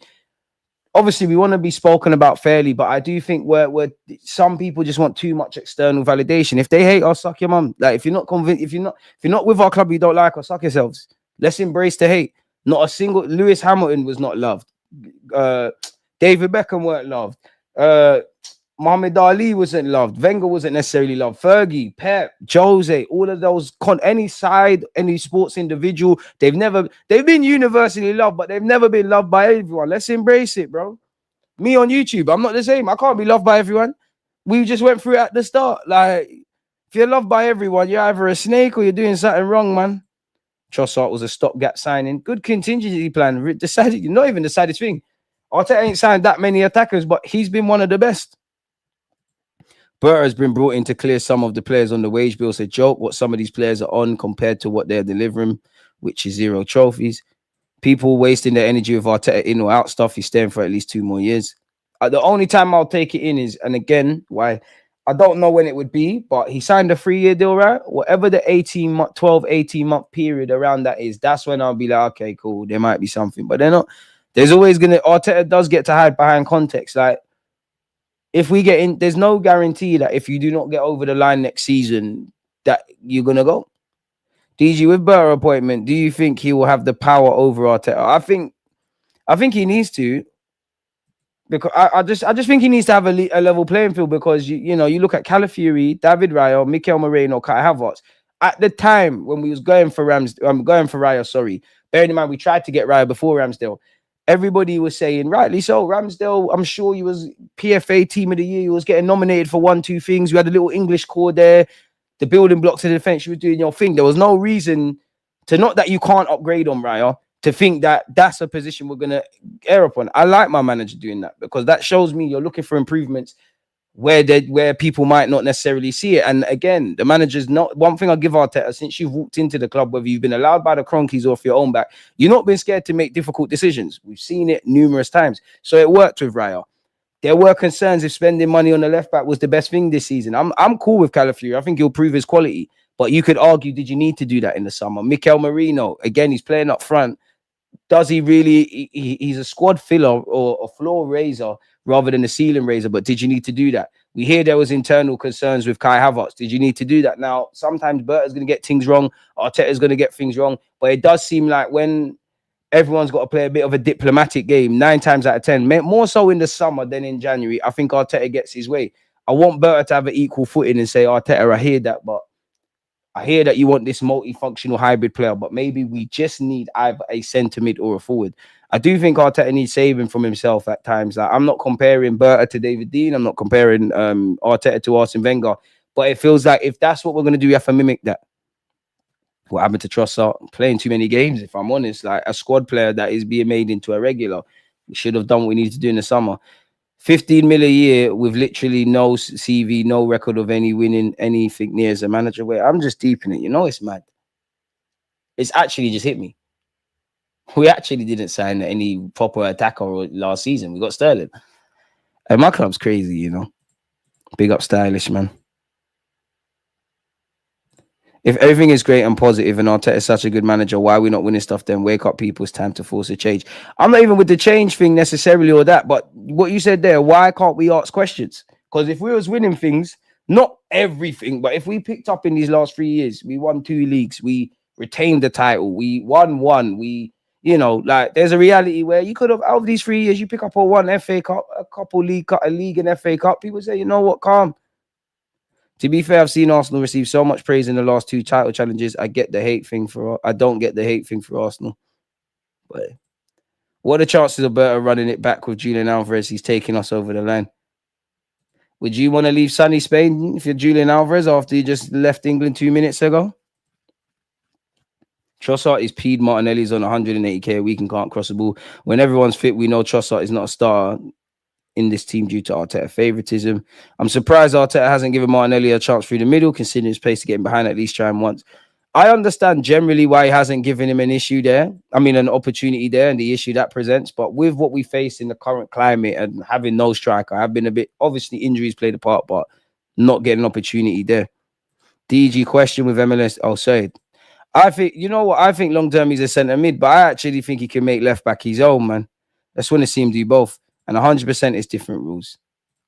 want to be spoken about fairly, but I do think we're some people just want too much external validation. If they hate us, suck your mum. Like, if you're not convinced, if you're not with our club, you don't like us, suck yourselves. Let's embrace the hate. Not a single Lewis Hamilton was not loved. David Beckham weren't loved. Muhammad Ali wasn't loved. Wenger wasn't necessarily loved. Fergie, Pep, Jose, all of those, any side, any sports individual, they've been universally loved, but they've never been loved by everyone. Let's embrace it, bro. Me on YouTube, I'm not the same. I can't be loved by everyone. We just went through it at the start. Like, if you're loved by everyone, you're either a snake or you're doing something wrong, man. Trossard was a stopgap signing. Good contingency plan. Not even the saddest thing. Arteta ain't signed that many attackers, but he's been one of the best. Berta has been brought in to clear some of the players on the wage bill. It's a joke what some of these players are on compared to what they're delivering, which is 0 trophies. People wasting their energy with Arteta in or out stuff. He's staying for at least 2 more years. The only time I'll take it in is, and again, why I don't know when it would be, but he signed a 3-year deal, right? Whatever the 18-month period around that is, that's when I'll be like, okay, cool, there might be something. But they're not. There's always Arteta does get to hide behind context. Like, if we get in, there's no guarantee that if you do not get over the line next season, that you're gonna go. DG, with Burrow appointment, do you think he will have the power over Arteta? I think he needs to, because I just think he needs to have a level playing field, because you know, you look at Calafiori, David Raya, Mikel Moreno, Kai Havertz. At the time when we was going for going for Raya, sorry. Bearing in mind we tried to get Raya before Ramsdale. Everybody was saying, rightly so, Ramsdale, I'm sure he was PFA team of the year. He was getting nominated for 1-2 things. We had a little English core there. The building blocks of the defense, you were doing your thing. There was no reason to, not that you can't upgrade on Raya, to think that that's a position we're going to err upon. I like my manager doing that, because that shows me you're looking for improvements where people might not necessarily see it. And again, the manager's not, one thing I'll give Arteta, since you've walked into the club, whether you've been allowed by the Cronkies or off your own back, you've not been scared to make difficult decisions. We've seen it numerous times. So it worked with Raya. There were concerns if spending money on the left back was the best thing this season. I'm cool with Calafiori. I think he'll prove his quality. But you could argue, did you need to do that in the summer? Mikel Merino, again, he's playing up front. Does he really? He's a squad filler or a floor raiser rather than a ceiling raiser. But did you need to do that? We hear there was internal concerns with Kai Havertz. Did you need to do that? Now, sometimes Berta's going to get things wrong. Arteta's going to get things wrong. But it does seem like when everyone's got to play a bit of a diplomatic game, 9 times out of 10, more so in the summer than in January, I think Arteta gets his way. I want Berta to have an equal footing and say, Arteta, I hear that, but I hear that you want this multifunctional hybrid player, but maybe we just need either a centre mid or a forward. I do think Arteta needs saving from himself at times. Like, I'm not comparing Berta to David Dean. I'm not comparing Arteta to Arsene Wenger. But it feels like if that's what we're going to do, we have to mimic that. What happened to Trossard? Playing too many games, if I'm honest. Like a squad player that is being made into a regular. We should have done what we needed to do in the summer. 15 mil a year with literally no CV, no record of any winning anything near as a manager. Wait, I'm just deep in it. You know, it's mad. It's actually just hit me. We actually didn't sign any proper attacker last season. We got Sterling. And my club's crazy, you know. Big up Stylish, man. If everything is great and positive and Arteta is such a good manager, why are we not winning stuff then? Wake up, people. It's time to force a change. I'm not even with the change thing necessarily or that, but what you said there, why can't we ask questions? Because if we was winning things, not everything, but if we picked up in these last 3 years, we won 2 leagues, we retained the title, we won one, we, you know, like there's a reality where you could have, out of these 3 years, you pick up a 1 FA Cup, a couple league, a league and FA Cup. People say, you know what, calm. To be fair, I've seen Arsenal receive so much praise in the last 2 title challenges. I don't get the hate thing for Arsenal. But what are the chances of Berta running it back with Julian Alvarez? He's taking us over the line. Would you want to leave sunny Spain if you're Julian Alvarez after you just left England 2 minutes ago? Trossard is peed. Martinelli's on 180k a week and can't cross the ball. When everyone's fit, we know Trossard is not a star in this team due to Arteta favoritism. I'm surprised Arteta hasn't given Martinelli a chance through the middle, considering his pace to get behind, at least try him once. I understand generally why he hasn't given him an issue there. I mean, an opportunity there and the issue that presents. But with what we face in the current climate and having no striker, I've been a bit, obviously injuries played a part, but not getting an opportunity there. DG question with MLS. Oh, sorry. I think, you know what? I think long term he's a centre mid, but I actually think he can make left back his own, man. That's when I see him do both. And 100% is different rules.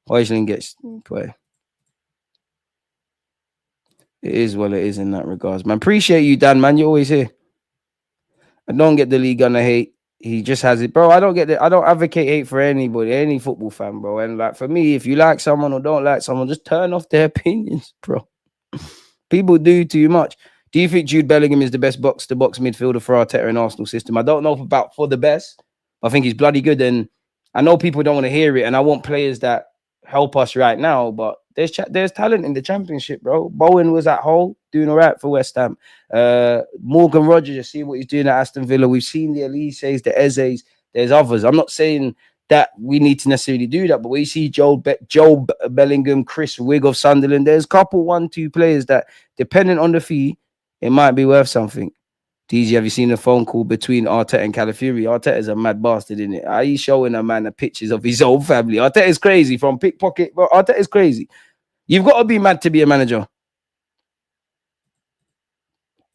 Højlund gets play. It is what it is in that regards, man. Appreciate you, Dan, man. You're always here. I don't get the league gonna hate. He just has it, bro. I don't advocate hate for anybody, any football fan, bro. And like for me, if you like someone or don't like someone, just turn off their opinions, bro. People do too much. Do you think Jude Bellingham is the best box-to-box midfielder for Arteta and Arsenal system? I don't know about for the best. I think he's bloody good, and I know people don't want to hear it, and I want players that help us right now, but there's talent in the Championship, bro. Bowen was at Hull, doing all right for West Ham. Morgan Rogers, you see what he's doing at Aston Villa. We've seen the Elises, the Ezes. There's others. I'm not saying that we need to necessarily do that, but we see Joe Bellingham, Chris Wigg of Sunderland. There's a couple 1-2 players that, depending on the fee, it might be worth something. DG, have you seen the phone call between Arteta and Calafiori? Arteta's a mad bastard, isn't it? Are you showing a man the pictures of his own family? Arteta's crazy from pickpocket. Bro, Arteta's crazy. You've got to be mad to be a manager.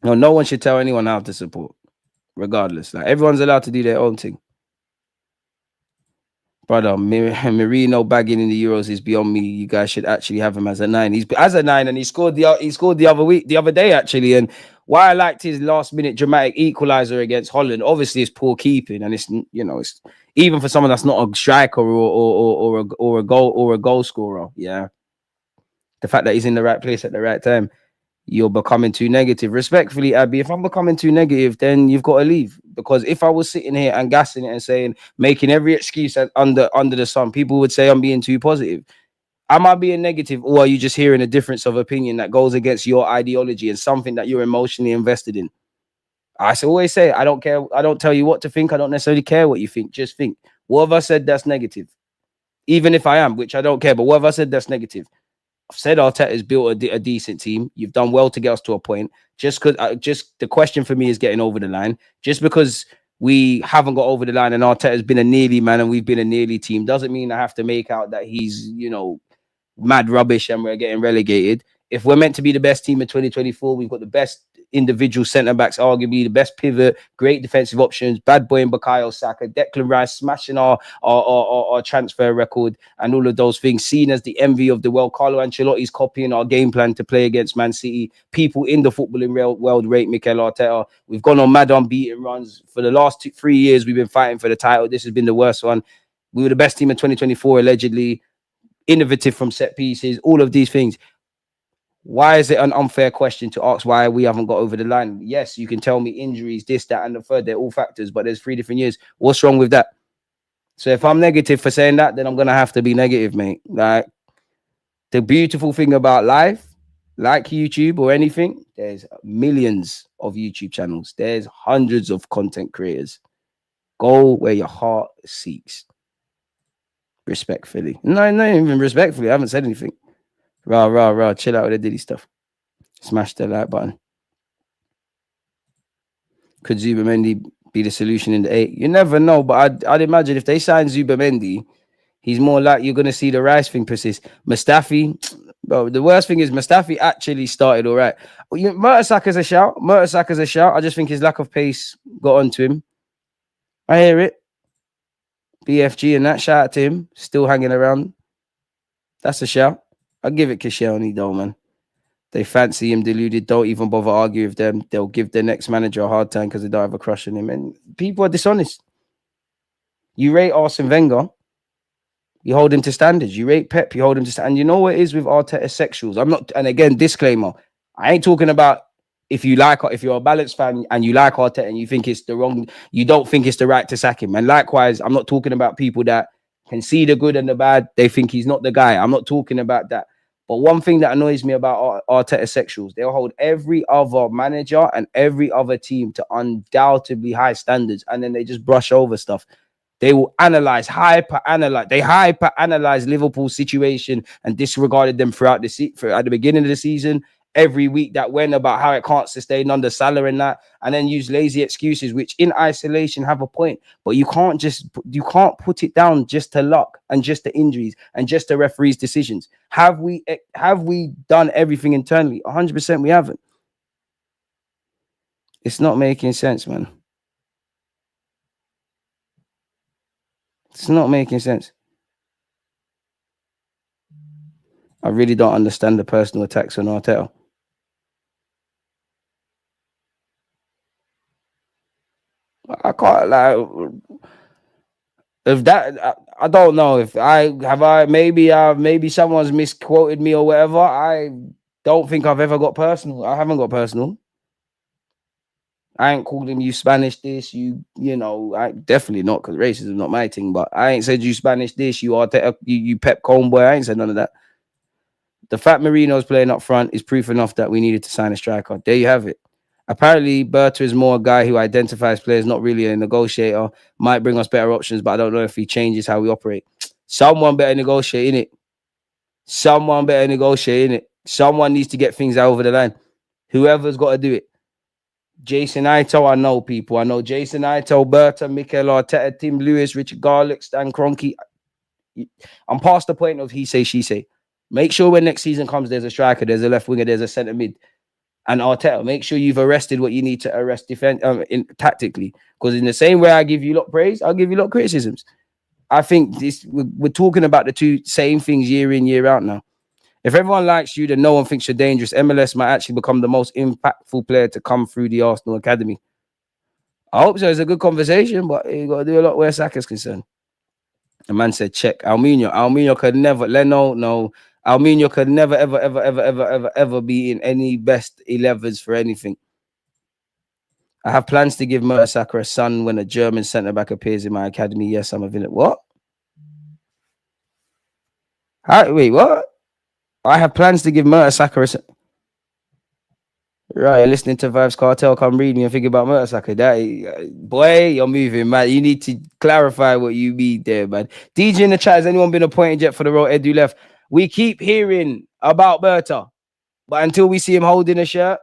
No one should tell anyone how to support, regardless. Like everyone's allowed to do their own thing. Brother, Marino bagging in the Euros is beyond me. You guys should actually have him as a 9. He's as a 9, and he scored the other day actually. And why I liked his last minute dramatic equalizer against Holland, obviously it's poor keeping, and it's it's even for someone that's not a striker or a goal scorer. Yeah, the fact that he's in the right place at the right time. You're becoming too negative. Respectfully, Abby, if I'm becoming too negative, then you've got to leave. Because if I was sitting here and gassing it and saying, making every excuse under the sun, people would say I'm being too positive. Am I being negative, or are you just hearing a difference of opinion that goes against your ideology and something that you're emotionally invested in? I always say, I don't care. I don't tell you what to think. I don't necessarily care what you think. Just think. What have I said that's negative? Even if I am, which I don't care, but what have I said that's negative? I've said Arteta's built a decent team. You've done well to get us to a point. Just the question for me is getting over the line. Just because we haven't got over the line and Arteta's been a nearly man and we've been a nearly team doesn't mean I have to make out that he's mad rubbish and we're getting relegated. If we're meant to be the best team in 2024, we've got the best individual centre backs, arguably the best pivot, great defensive options, bad boy in Bukayo Saka, Declan Rice smashing our transfer record and all of those things, seen as the envy of the world. Carlo Ancelotti's copying our game plan to play against Man City. People in the footballing world rate Mikel Arteta. We've gone on mad unbeaten runs for the last 3 years. We've been fighting for the title. This has been the worst one. We were the best team in 2024 allegedly, innovative from set pieces, all of these things. Why is it an unfair question to ask why we haven't got over the line? Yes, you can tell me injuries, this, that, and the third. They're all factors, but there's 3 different years. What's wrong with that? So if I'm negative for saying that, then I'm going to have to be negative, mate. Like, the beautiful thing about life, like YouTube or anything, there's millions of YouTube channels. There's hundreds of content creators. Go where your heart seeks. Respectfully. No, not even respectfully. I haven't said anything. Rah. Chill out with the Diddy stuff. Smash the like button. Could Zubimendi be the solution in the 8? You never know, but I'd imagine if they sign Zubimendi, he's more like you're going to see the Rice thing persist. Mustafi, bro, the worst thing is Mustafi actually started all right. Mertesacker's a shout. I just think his lack of pace got onto him. I hear it. BFG and that, shout out to him. Still hanging around. That's a shout. I'll give it Koscielny though, man. They fancy him, deluded. Don't even bother argue with them. They'll give their next manager a hard time because they don't have a crush on him. And people are dishonest. You rate Arsene Wenger, you hold him to standards. You rate Pep, you hold him to standards. And you know what it is with Arteta sexuals? I'm not, and again, disclaimer, I ain't talking about if you're a balanced fan and you like Arteta and you think it's the wrong, you don't think it's the right to sack him. And likewise, I'm not talking about people that can see the good and the bad. They think he's not the guy. I'm not talking about that. But one thing that annoys me about Arteta sexuals, they'll hold every other manager and every other team to undoubtedly high standards, and then they just brush over stuff. They will hyper-analyze. They hyper-analyze Liverpool's situation and disregarded them throughout at the beginning of the season. Every week that went about how it can't sustain under Salah and that, and then use lazy excuses, which in isolation have a point. But you can't put it down just to luck and just to injuries and just to referees' decisions. Have we done everything internally? 100% we haven't. It's not making sense, man. It's not making sense. I really don't understand the personal attacks on Arteta. I can't if that. I don't know if maybe someone's misquoted me or whatever. I don't think I've ever got personal. I haven't got personal. I ain't called him you Spanish this, you know, I definitely not, because racism is not my thing, but I ain't said you Spanish this, you Arteta, you Pep Comboy. I ain't said none of that. The fact Marino's playing up front is proof enough that we needed to sign a striker. There you have it. Apparently, Berta is more a guy who identifies players, not really a negotiator. Might bring us better options, but I don't know if he changes how we operate. Someone better negotiate, innit? Someone needs to get things over the line. Whoever's got to do it. Jason Ito, I know people. I know Jason Ito, Berta, Mikel Arteta, Tim Lewis, Richard Garlick, Stan Kroenke. I'm past the point of he say, she say. Make sure when next season comes, there's a striker, there's a left winger, there's a centre mid. And Arteta, make sure you've arrested what you need to arrest tactically. Because in the same way I give you lot praise, I'll give you lot criticisms. I think we're talking about the two same things year in, year out now. If everyone likes you, then no one thinks you're dangerous. MLS might actually become the most impactful player to come through the Arsenal academy. I hope so. It's a good conversation, but you got to do a lot where Saka's concerned. The man said, check. Alminho could never, Leno, no. Alminho could never, ever be in any best 11s for anything. I have plans to give Mertesacker a son when a German centre-back appears in my academy. Yes, I'm a villain. What? Wait, what? I have plans to give Mertesacker a son. Right, you're listening to Vibes Cartel. Come read me and think about Mertesacker. Boy, you're moving, man. You need to clarify what you mean there, man. DJ in the chat, has anyone been appointed yet for the role Edu left? We keep hearing about Berta, but until we see him holding a shirt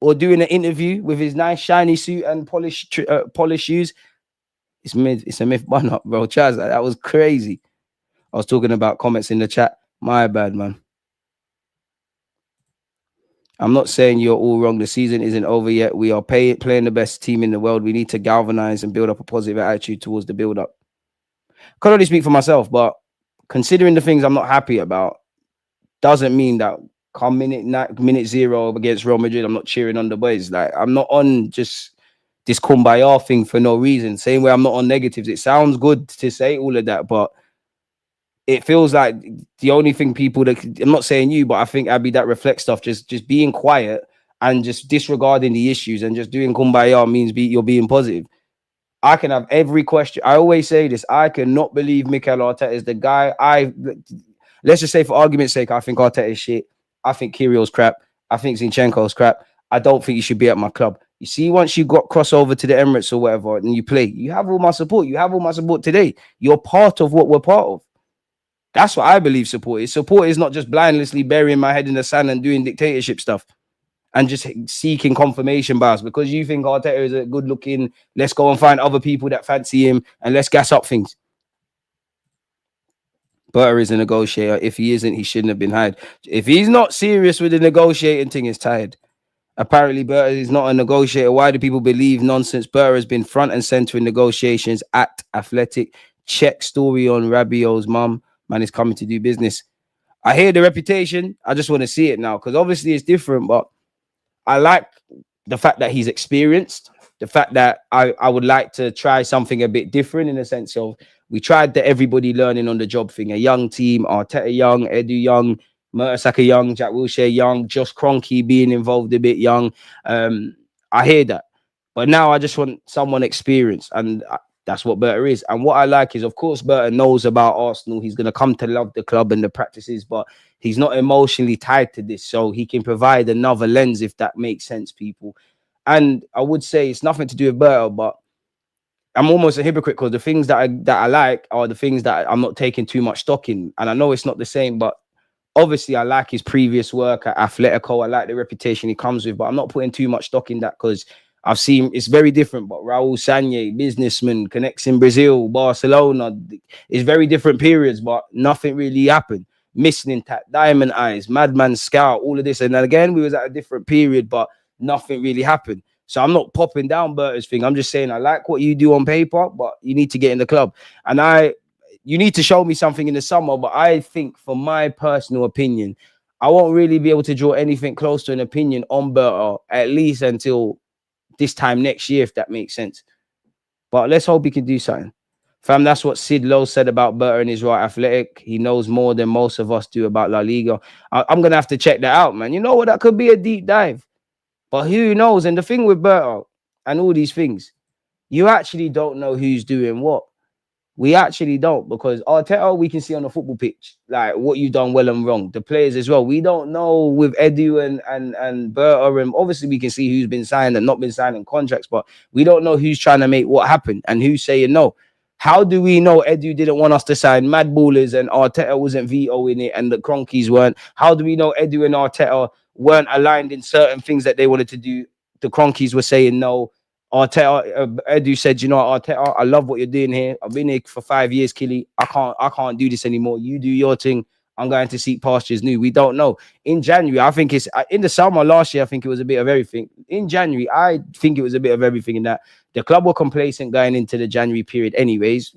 or doing an interview with his nice shiny suit and polished shoes, it's a myth bun up, bro. Chaz, that was crazy. I was talking about comments in the chat. My bad, man. I'm not saying you're all wrong. The season isn't over yet. We are playing the best team in the world. We need to galvanize and build up a positive attitude towards the build-up. Can't only speak for myself, but considering the things I'm not happy about doesn't mean that come minute 0 against Real Madrid, I'm not cheering on the boys. Like, I'm not on just this kumbaya thing for no reason. Same way I'm not on negatives. It sounds good to say all of that, but it feels like the only thing people that, I'm not saying you, but I think Abby, that reflects stuff, just being quiet and just disregarding the issues and just doing kumbaya means you're being positive. I can have every question. I always say this. I cannot believe Mikel Arteta is the guy. Let's just say for argument's sake, I think Arteta is shit. I think Kyrill's crap. I think Zinchenko's crap. I don't think you should be at my club. You see, once you got crossover to the Emirates or whatever and you play, you have all my support. You have all my support today. You're part of what we're part of. That's what I believe support is. Support is not just blindlessly burying my head in the sand and doing dictatorship stuff and just seeking confirmation bias because you think Arteta is a good looking, let's go and find other people that fancy him and let's gas up things. Berta is a negotiator. If he isn't, he shouldn't have been hired. If he's not serious with the negotiating thing, he's tired. Apparently, Berta is not a negotiator. Why do people believe nonsense? Berta has been front and center in negotiations at Athletic. Check story on Rabiot's mum. Man is coming to do business. I hear the reputation. I just want to see it now because obviously it's different, but I like the fact that he's experienced, the fact that I would like to try something a bit different in the sense of we tried the everybody learning on the job thing, a young team, Arteta young, Edu young, Mertesacker young, Jack Wilshere young, Josh Kroenke being involved a bit young. I hear that. But now I just want someone experienced and that's what Berta is. And what I like is, of course, Berta knows about Arsenal. He's going to come to love the club and the practices, but he's not emotionally tied to this. So he can provide another lens, if that makes sense, people. And I would say it's nothing to do with Berta, but I'm almost a hypocrite because the things that I like are the things that I'm not taking too much stock in. And I know it's not the same, but obviously I like his previous work at Atletico. I like the reputation he comes with, but I'm not putting too much stock in that because I've seen it's very different, but Raul Sanye, businessman, connects in Brazil, Barcelona. It's very different periods, but nothing really happened. Missing intact, Diamond Eyes, Madman Scout, all of this. And then again, we was at a different period, but nothing really happened. So I'm not popping down Berta's thing. I'm just saying I like what you do on paper, but you need to get in the club. And you need to show me something in the summer, but I think for my personal opinion, I won't really be able to draw anything close to an opinion on Berta, at least until this time next year, if that makes sense. But let's hope he can do something. Fam, that's what Sid Lowe said about Berta and his right Athletic. He knows more than most of us do about La Liga. I'm going to have to check that out, man. You know what? That could be a deep dive. But who knows? And the thing with Berta and all these things, you actually don't know who's doing what. We actually don't, because Arteta, we can see on the football pitch, like what you've done well and wrong. The players as well. We don't know with Edu and Berta, and obviously we can see who's been signed and not been signed in contracts, but we don't know who's trying to make what happen and who's saying no. How do we know Edu didn't want us to sign mad ballers and Arteta wasn't vetoing it and the Kroenkes weren't? How do we know Edu and Arteta weren't aligned in certain things that they wanted to do? The Kroenkes were saying no. Arteta, Edu said, you know, Arteta, I love what you're doing here. I've been here for 5 years, Killy. I can't do this anymore. You do your thing. I'm going to seek pastures new. We don't know. In January, I think it's in the summer last year. I think it was a bit of everything. In January, I think it was a bit of everything in that the club were complacent going into the January period. Anyways,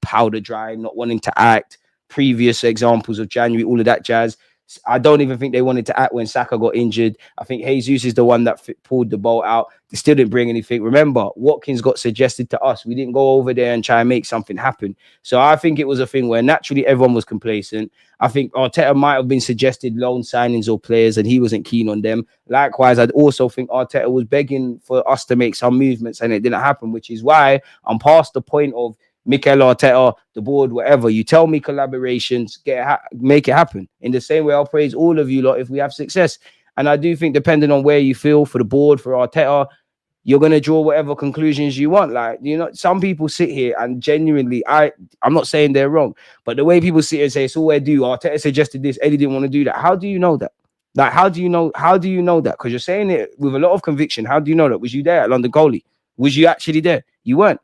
powder dry, not wanting to act. Previous examples of January, all of that jazz. I don't even think they wanted to act when Saka got injured. I think Jesus is the one that pulled the bolt out. They still didn't bring anything. Remember, Watkins got suggested to us. We didn't go over there and try and make something happen. So I think it was a thing where naturally everyone was complacent. I think Arteta might have been suggested loan signings or players and he wasn't keen on them. Likewise, I'd also think Arteta was begging for us to make some movements and it didn't happen, which is why I'm past the point of Mikel Arteta, the board, whatever. You tell me collaborations, make it happen. In the same way, I'll praise all of you lot if we have success. And I do think, depending on where you feel for the board, for Arteta, you're going to draw whatever conclusions you want. Like, you know, some people sit here and genuinely, I'm not saying they're wrong, but the way people sit here and say, it's all I do. Arteta suggested this, Eddie didn't want to do that. How do you know that? Like, how do you know that? Because you're saying it with a lot of conviction. How do you know that? Was you there at London Goalie? Was you actually there? You weren't.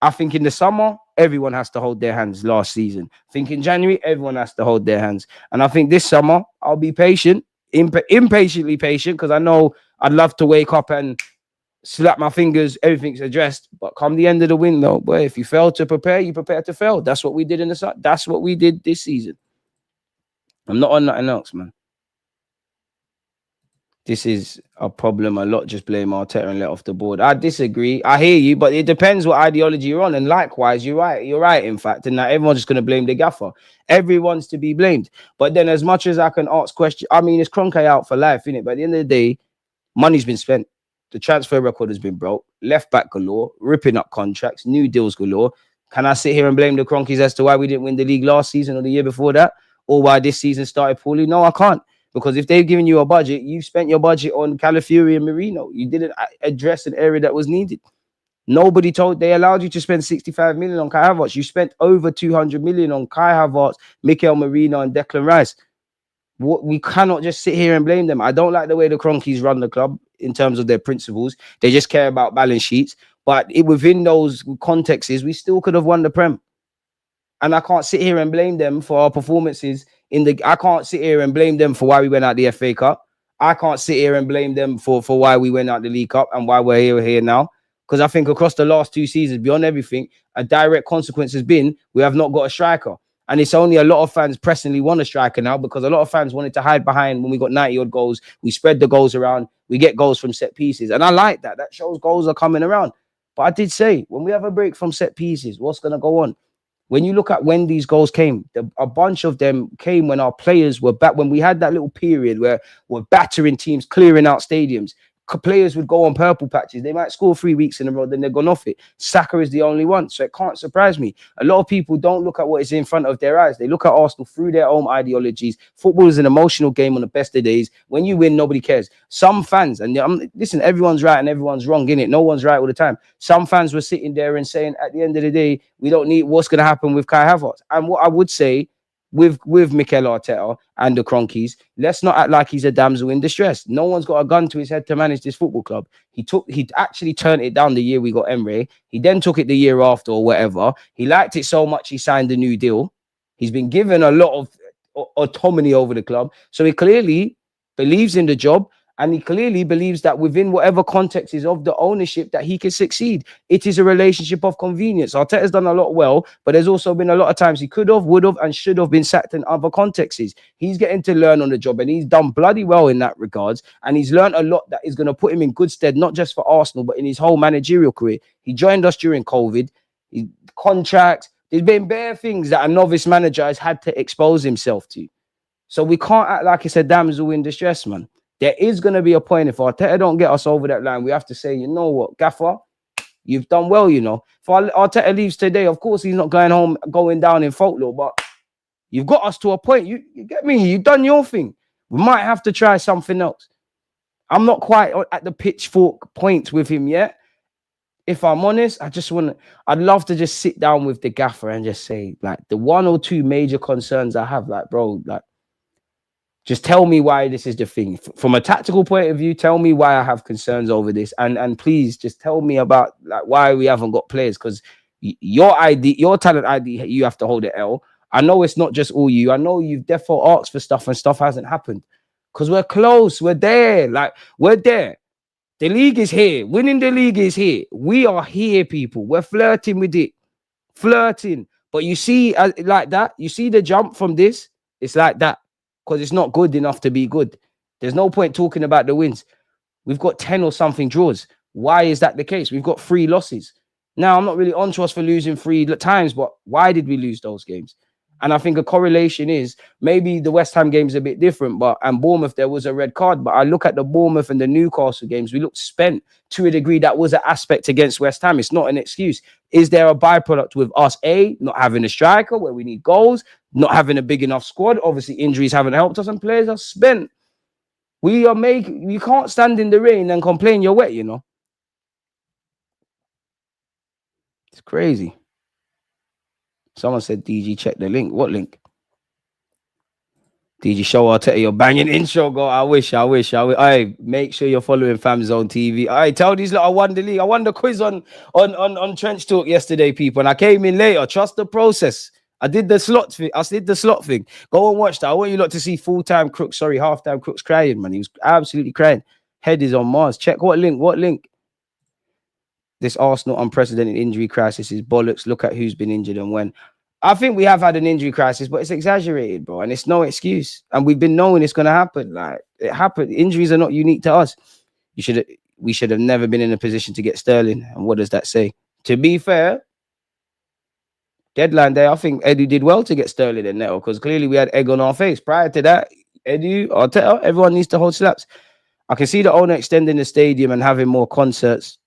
I think in the summer, everyone has to hold their hands last season. I think in January, everyone has to hold their hands. And I think this summer, I'll be patient, impatiently patient, because I know I'd love to wake up and slap my fingers, everything's addressed. But come the end of the window, boy, if you fail to prepare, you prepare to fail. That's what we did in the summer. That's what we did this season. I'm not on nothing else, man. This is a problem. A lot just blame Arteta and let off the board. I disagree. I hear you, but it depends what ideology you're on. And likewise, you're right. You're right, in fact. And now everyone's just going to blame the gaffer. Everyone's to be blamed. But then as much as I can ask questions, I mean, it's Kroenke out for life, innit? But at the end of the day, money's been spent. The transfer record has been broke. Left back galore. Ripping up contracts. New deals galore. Can I sit here and blame the Kroenkes as to why we didn't win the league last season or the year before that? Or why this season started poorly? No, I can't. Because if they've given you a budget, you've spent your budget on Calafiori and Marino. You didn't address an area that was needed. Nobody they allowed you to spend 65 million on Kai Havertz. You spent over 200 million on Kai Havertz, Mikel Merino, and Declan Rice. We cannot just sit here and blame them. I don't like the way the Kroenkes run the club in terms of their principles. They just care about balance sheets. But within those contexts, we still could have won the Prem. And I can't sit here and blame them for our performances I can't sit here and blame them for why we went out the FA Cup. I can't sit here and blame them for why we went out the League Cup and why we're here now. Because I think across the last 2 seasons, beyond everything, a direct consequence has been we have not got a striker. And it's only a lot of fans pressingly want a striker now because a lot of fans wanted to hide behind when we got 90-odd goals. We spread the goals around. We get goals from set pieces. And I like that. That shows goals are coming around. But I did say, when we have a break from set pieces, what's going to go on? When you look at when these goals came, a bunch of them came when our players were back, when we had that little period where we're battering teams, clearing out stadiums. Players would go on purple patches. They might score 3 weeks in a row, then they're gone off it. Saka is the only one, so it can't surprise me. A lot of people don't look at what is in front of their eyes. They look at Arsenal through their own ideologies. Football is an emotional game on the best of days. When you win, nobody cares. Some fans, and listen, everyone's right and everyone's wrong, innit? No one's right all the time. Some fans were sitting there and saying, at the end of the day, we don't need what's going to happen with Kai Havertz. And what I would say, with Mikel Arteta and the Kroenkes, let's not act like he's a damsel in distress. No one's got a gun to his head to manage this football club. He actually turned it down the year we got Emre. He then took it the year after or whatever. He liked it so much he signed a new deal. He's been given a lot of autonomy over the club. So he clearly believes in the job. And he clearly believes that within whatever context is of the ownership that he can succeed. It is a relationship of convenience. Arteta's done a lot well, but there's also been a lot of times he could have, would have, and should have been sacked in other contexts. He's getting to learn on the job, and he's done bloody well in that regards. And he's learned a lot that is going to put him in good stead, not just for Arsenal, but in his whole managerial career. He joined us during COVID. Contract. There's been bare things that a novice manager has had to expose himself to. So we can't act like it's a damsel in distress, man. There is going to be a point if Arteta don't get us over that line, we have to say, you know what, Gaffer, you've done well, you know. If Arteta leaves today, of course, he's not going down in folklore, but you've got us to a point. You get me? You've done your thing. We might have to try something else. I'm not quite at the pitchfork point with him yet. If I'm honest, I'd love to just sit down with the Gaffer and just say, like, the 1 or 2 major concerns I have, like, bro, like, just tell me why this is the thing. From a tactical point of view, tell me why I have concerns over this. And please just tell me about like why we haven't got players. Because your talent ID, you have to hold it L. I know it's not just all you. I know you've therefore asked for stuff and stuff hasn't happened. Because we're close. We're there. Like, we're there. The league is here. Winning the league is here. We are here, people. We're flirting with it. flirting. But you see, like that, you see the jump from this, it's like that. Because it's not good enough to be good. There's no point talking about the wins. We've got 10 or something draws. Why is that the case? We've got 3 losses. Now, I'm not really on to us for losing 3 times, but why did we lose those games? And I think a correlation is maybe the West Ham game is a bit different, and Bournemouth, there was a red card. But I look at the Bournemouth and the Newcastle games, we looked spent to a degree. That was an aspect against West Ham. It's not an excuse. Is there a byproduct with us, not having a striker where we need goals, not having a big enough squad? Obviously, injuries haven't helped us and players are spent. You can't stand in the rain and complain you're wet, you know. It's crazy. Someone said, DG, check the link. What link? DG, show Arteta your banging intro, go. I wish. Hey, make sure you're following FamZone TV. Hey, tell these lot I won the league. I won the quiz on Trench Talk yesterday, people. And I came in later. Trust the process. I did the slot thing. Go and watch that. I want you lot to see half-time Crooks crying, man. He was absolutely crying. Head is on Mars. Check what link? This Arsenal unprecedented injury crisis is bollocks. Look at who's been injured and when. I think we have had an injury crisis, but it's exaggerated, bro. And it's no excuse. And we've been knowing it's going to happen. Like, it happened. Injuries are not unique to us. We should have never been in a position to get Sterling. And what does that say? To be fair, deadline day, I think Edu did well to get Sterling and Neto, because clearly we had egg on our face. Prior to that, Edu, Arteta, everyone needs to hold slaps. I can see the owner extending the stadium and having more concerts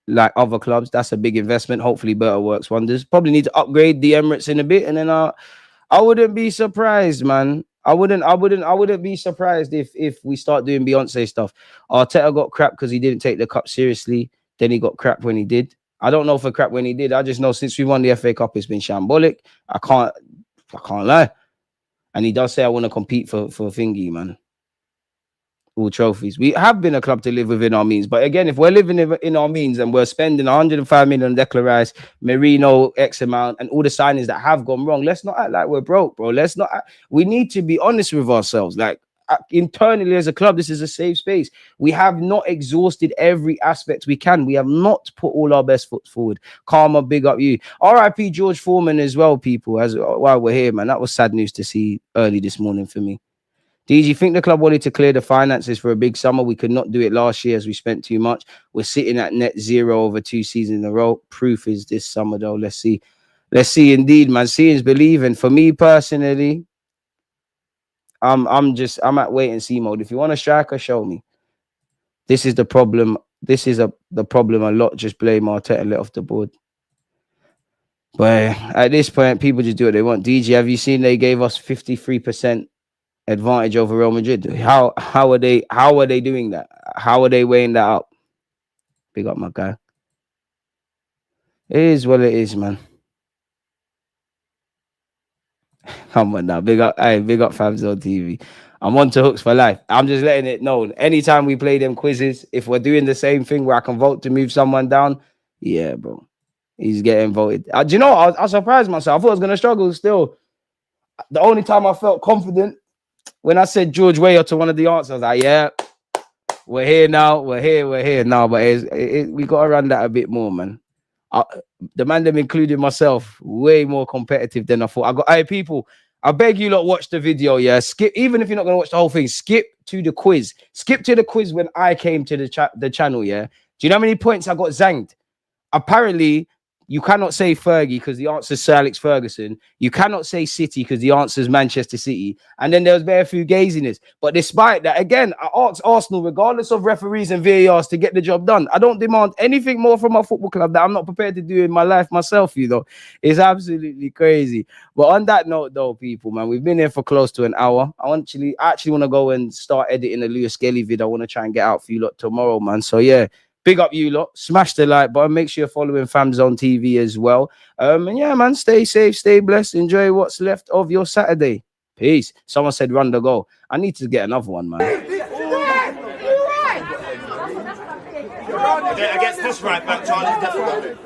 like other clubs. That's a big investment. Hopefully better works wonders. Probably need to upgrade the Emirates in a bit, and then I wouldn't be surprised, man. I wouldn't be surprised if we start doing Beyonce stuff. Arteta got crap because he didn't take the cup seriously. Then he got crap when he did. I don't know for crap when he did. I just know since we won the FA Cup, it's been shambolic. I can't lie. And he does say I want to compete for thingy, man. All trophies. We have been a club to live within our means. But again, if we're living in our means and we're spending 105 million on Declan Rice, Merino, X amount, and all the signings that have gone wrong, let's not act like we're broke, bro. We need to be honest with ourselves. Like, internally as a club, this is a safe space. We have not exhausted every aspect we can. We have not put all our best foot forward. Karma, big up you. RIP George Foreman as well, people, while we're here, man. That was sad news to see early this morning for me. DG, think the club wanted to clear the finances for a big summer? We could not do it last year as we spent too much. We're sitting at net zero over 2 seasons in a row. Proof is this summer, though. Let's see indeed, man. Seeing is believing. For me personally, I'm at wait and see mode. If you want a striker, show me. This is the problem. The problem a lot. Just blame Arteta and let off the board. But at this point, people just do what they want. DG, have you seen they gave us 53% advantage over Real Madrid? How are they doing that? How are they weighing that up? Big up, my guy. It is what it is, man. Come on now. Big up FamZone TV. I'm on to hooks for life. I'm just letting it known. Anytime we play them quizzes, if we're doing the same thing where I can vote to move someone down, yeah, bro. He's getting voted. Do you know, I surprised myself. I thought I was going to struggle still. The only time I felt confident, when I said George Weah to one of the answers, I was like, yeah, we're here now. We're here now. But we got to run that a bit more, man. The man, them including myself, way more competitive than I thought. Hey, people, I beg you lot, watch the video, yeah? Skip, even if you're not going to watch the whole thing, skip to the quiz. Skip to the quiz when I came to the channel, yeah? Do you know how many points I got zanged? Apparently, you cannot say Fergie because the answer is Sir Alex Ferguson. You cannot say City because the answer is Manchester City. And then there was very few gaziness. But despite that, again, I asked Arsenal, regardless of referees and VARs, to get the job done. I don't demand anything more from my football club that I'm not prepared to do in my life myself, you know. It's absolutely crazy. But on that note, though, people, man, we've been here for close to an hour. I actually want to go and start editing a Lewis-Skelly video. I want to try and get out for you lot tomorrow, man. So, yeah. Big up you lot. Smash the like button. Make sure you're following FamZone TV as well. And yeah, man, stay safe, stay blessed. Enjoy what's left of your Saturday. Peace. Someone said run the goal. I need to get another one, man. Against this right back, Charlie, definitely.